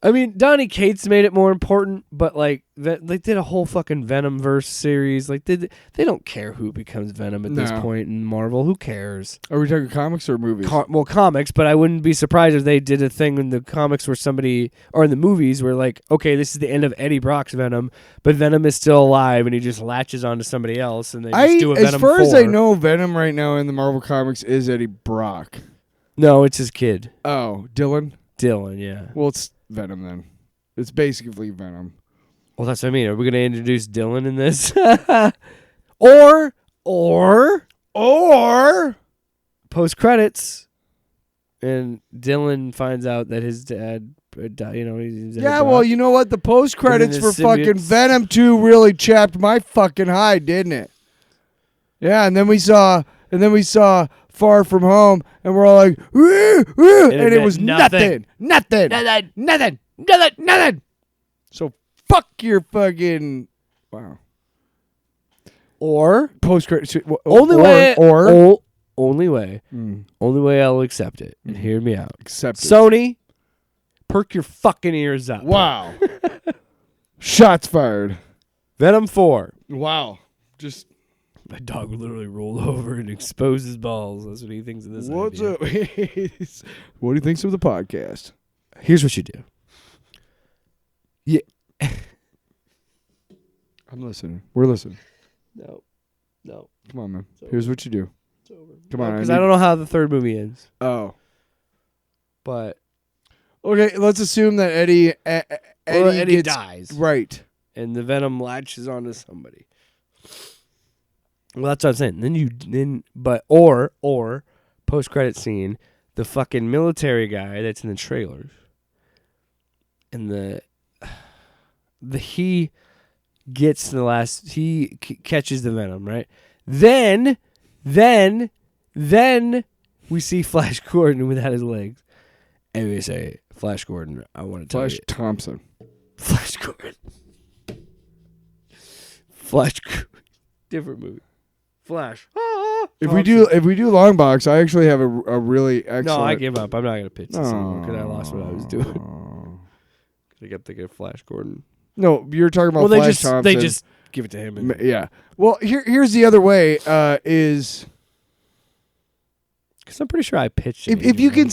I mean, Donny Cates made it more important, but like they did a whole fucking Venomverse series. Like they don't care who becomes Venom at this point in Marvel. Who cares? Are we talking comics or movies? Comics, but I wouldn't be surprised if they did a thing in the comics where somebody, or in the movies where like, okay, this is the end of Eddie Brock's Venom, but Venom is still alive and he just latches onto somebody else and they just do a Venom 4. As far as I know, Venom right now in the Marvel comics is Eddie Brock. No, it's his kid. Oh, Dylan? Dylan, yeah. Well, it's Venom then. It's basically Venom. Well, that's what I mean. Are we going to introduce Dylan in this? or post credits, and Dylan finds out that his dad, he's well, you know what? The post credits for fucking Venom 2 really chapped my fucking hide, didn't it? Yeah, and then we saw Far From Home, and we're all like, woo, woo, and it was nothing. So fuck your fucking wow. Or post credit. Only way I'll accept it. And hear me out. Accept it. Sony, perk your fucking ears up. Wow. Shots fired. Venom 4. Wow. Just. My dog literally rolled over and exposed his balls. That's what he thinks of this. What's up? What do you think of the podcast? Here's what you do. Yeah. I'm listening. We're listening. No. Come on, man. Here's what you do. It's over. Come on. Because I don't know how the third movie ends. Oh. But. Okay, let's assume that Eddie dies. Right. And the Venom latches onto somebody. Well, that's what I'm saying. Or post credit scene, the fucking military guy that's in the trailers, and he gets to the last. He catches the Venom, right? Then we see Flash Gordon without his legs, and we say, Flash Gordon, I want to tell you. Flash Thompson. Flash Gordon. Flash Gordon. Different movie. Flash. If we do long box, I actually have a really excellent. No, I give up. I'm not gonna pitch this anymore because I lost what I was doing. I kept thinking of Flash Gordon. No, you're talking about Flash Thompson. They just give it to him. Yeah. Well, here's the other way. Is because I'm pretty sure I pitched. If you can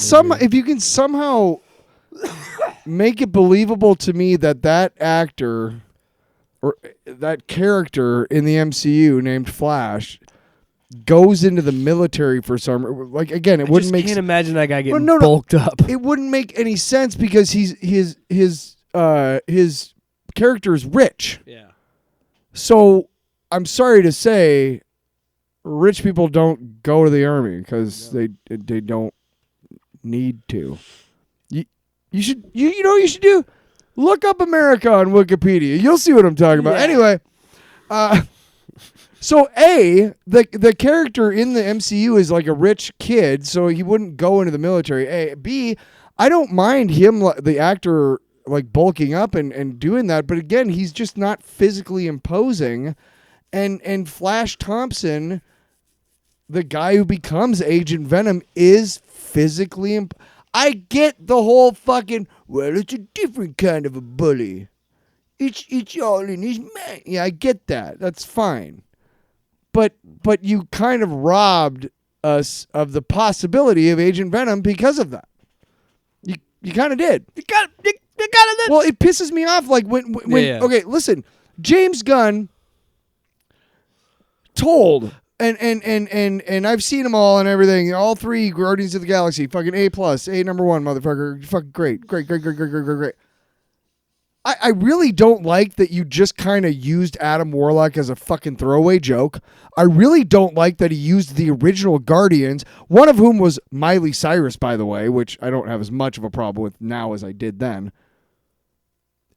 somehow make it believable to me that actor or that character in the MCU named Flash goes into the military for some, like, again, it wouldn't make. I can't imagine that guy getting bulked up. It wouldn't make any sense because his character is rich. Yeah. So I'm sorry to say, rich people don't go to the army because they don't need to. You know what you should do? Look up America on Wikipedia. You'll see what I'm talking about. Yeah. Anyway, so the character in the MCU is like a rich kid, so he wouldn't go into the military. B, I don't mind him, the actor, like bulking up and doing that, but again, he's just not physically imposing. And Flash Thompson, the guy who becomes Agent Venom, is physically I get the whole fucking, well, it's a different kind of a bully. It's all in his mind. Yeah, I get that. That's fine. But you kind of robbed us of the possibility of Agent Venom because of that. You kind of did. You kind of did. Well, it pisses me off. Like when okay, listen, James Gunn told, and I've seen them all and everything. All 3 Guardians of the Galaxy, fucking A+, A number 1, motherfucker. Fucking great. I really don't like that you just kind of used Adam Warlock as a fucking throwaway joke. I really don't like that he used the original Guardians, one of whom was Miley Cyrus, by the way, which I don't have as much of a problem with now as I did then,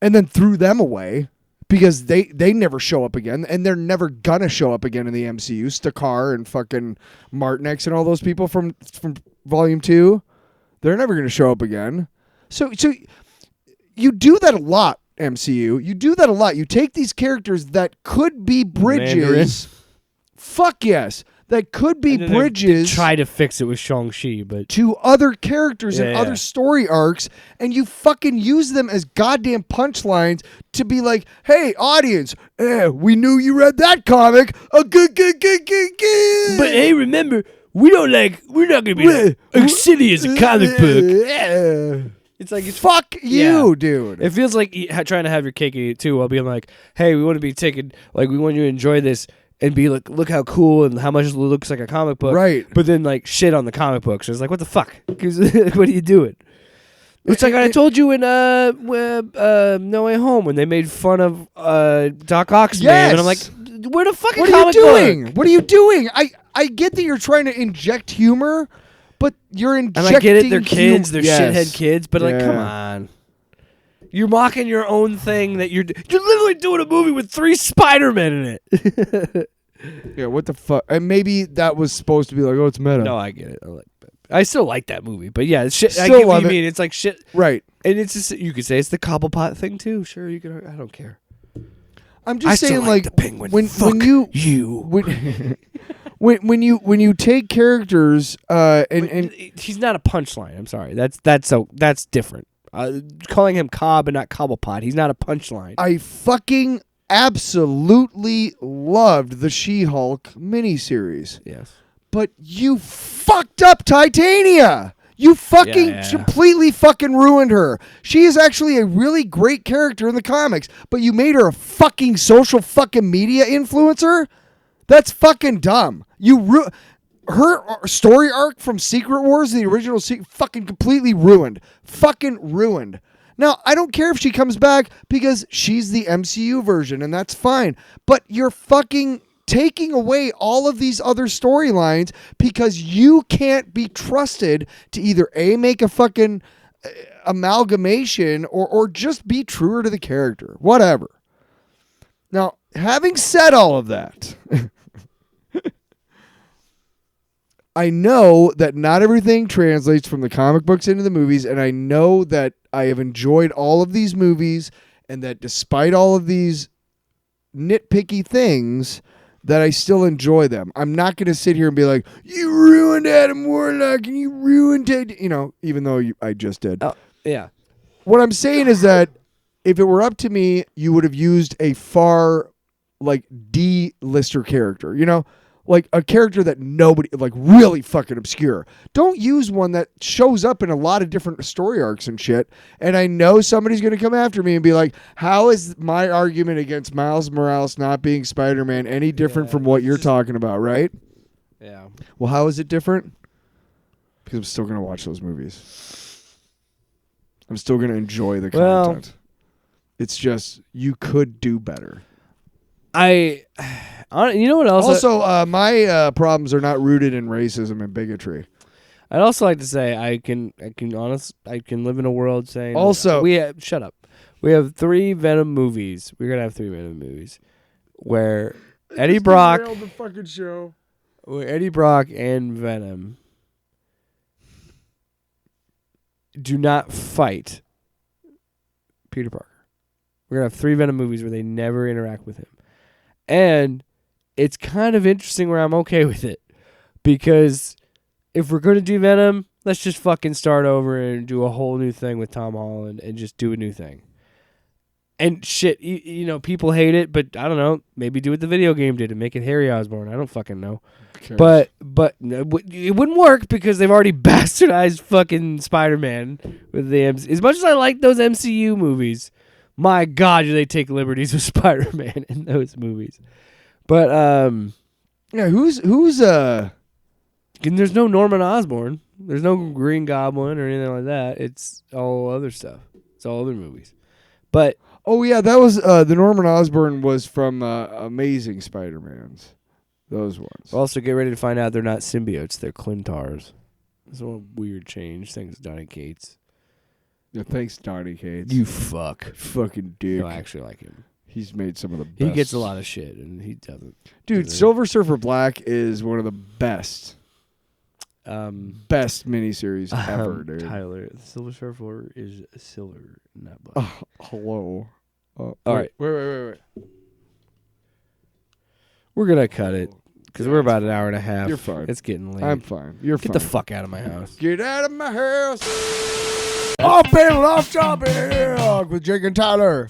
and then threw them away because they never show up again, and they're never gonna show up again in the MCU. Stakar and fucking Martinex and all those people from Volume 2, they're never gonna show up again. So you do that a lot, MCU. You do that a lot. You take these characters that could be bridges. Mandarin. Fuck yes. That could be bridges. They try to fix it with Shang-Chi, but to other characters and other story arcs, and you fucking use them as goddamn punchlines to be like, hey, audience, we knew you read that comic. But hey, remember, we're not gonna be like silly as a comic book. It's like fuck you, dude. It feels like trying to have your cake and eat it too, while being like, "Hey, we want to be taken. Like, we want you to enjoy this and be like, look how cool and how much it looks like a comic book, right?" But then like shit on the comic books. It's like, what the fuck? What are you doing? It's like I told you in No Way Home when they made fun of Doc Ock's name, and I'm like, where the fucking comic book? What are you doing? What are you doing? I get that you're trying to inject humor. But you're injecting. And I get it, they're kids, they're shithead kids, but like, come on. You're mocking your own thing that you're literally doing a movie with 3 Spider-Men in it. Yeah, what the fuck? And maybe that was supposed to be like, oh, it's meta. No, I get it. I still like that movie, but yeah, it's shit. Still I get what love you it. mean. It's like shit, right? And it's just, you could say it's the Cobblepot thing too. Sure, you could. I don't care. I'm just saying, like the Penguin. When you take characters and he's not a punchline. I'm sorry. That's different. Calling him Cobb and not Cobblepot. He's not a punchline. I fucking absolutely loved the She-Hulk miniseries. Yes. But you fucked up Titania. You fucking completely fucking ruined her. She is actually a really great character in the comics, but you made her a fucking social fucking media influencer? That's fucking dumb. Her story arc from Secret Wars, the original, fucking completely ruined. Fucking ruined. Now, I don't care if she comes back because she's the MCU version, and that's fine. But you're fucking taking away all of these other storylines because you can't be trusted to either make a fucking amalgamation or just be truer to the character. Whatever. Now, having said all of that, I know that not everything translates from the comic books into the movies, and I know that I have enjoyed all of these movies, and that despite all of these nitpicky things, that I still enjoy them. I'm not going to sit here and be like, you ruined Adam Warlock and you ruined it, even though I just did. Oh, yeah. What I'm saying is that if it were up to me, you would have used a far, D-lister character, like a character that nobody, really fucking obscure. Don't use one that shows up in a lot of different story arcs and shit. And I know somebody's going to come after me and be like, how is my argument against Miles Morales not being Spider-Man any different from what you're talking about, right? Yeah. Well, how is it different? Because I'm still going to watch those movies. I'm still going to enjoy the content. It's just, you could do better. You know what else? Also, my problems are not rooted in racism and bigotry. I'd also like to say I can live in a world saying also shut up. We have 3 Venom movies. We're gonna have 3 Venom movies where Eddie Brock, the fucking show. where Eddie Brock and Venom do not fight Peter Parker. We're gonna have 3 Venom movies where they never interact with him, and it's kind of interesting where I'm okay with it, because if we're gonna do Venom, let's just fucking start over and do a whole new thing with Tom Holland and just do a new thing. And shit, you know, people hate it, but I don't know. Maybe do what the video game did and make it Harry Osborn. I don't fucking know. But it wouldn't work because they've already bastardized fucking Spider-Man with the as much as I like those MCU movies, my God, do they take liberties with Spider-Man in those movies? But yeah, who's and there's no Norman Osborn. There's no Green Goblin or anything like that. It's all other stuff. It's all other movies. But oh yeah, that was the Norman Osborn was from Amazing Spider-Mans. Those ones. Also, get ready to find out they're not symbiotes; they're Clintars. It's a weird change. Thanks, Donny Cates. Yeah, thanks, Donny Cates. You fucking dick. No, I actually like him. He's made some of the best. He gets a lot of shit, and he doesn't. Dude, Silver Surfer Black is one of the best miniseries ever, dude. Tyler, Silver Surfer is silver, not black. Hello. All right. Wait. We're going to cut it because we're about an hour and a half. You're fine. It's getting late. I'm fine. You're fine. Get the fuck out of my house. Get out of my house. Off panel, off topic with Jake and Tyler.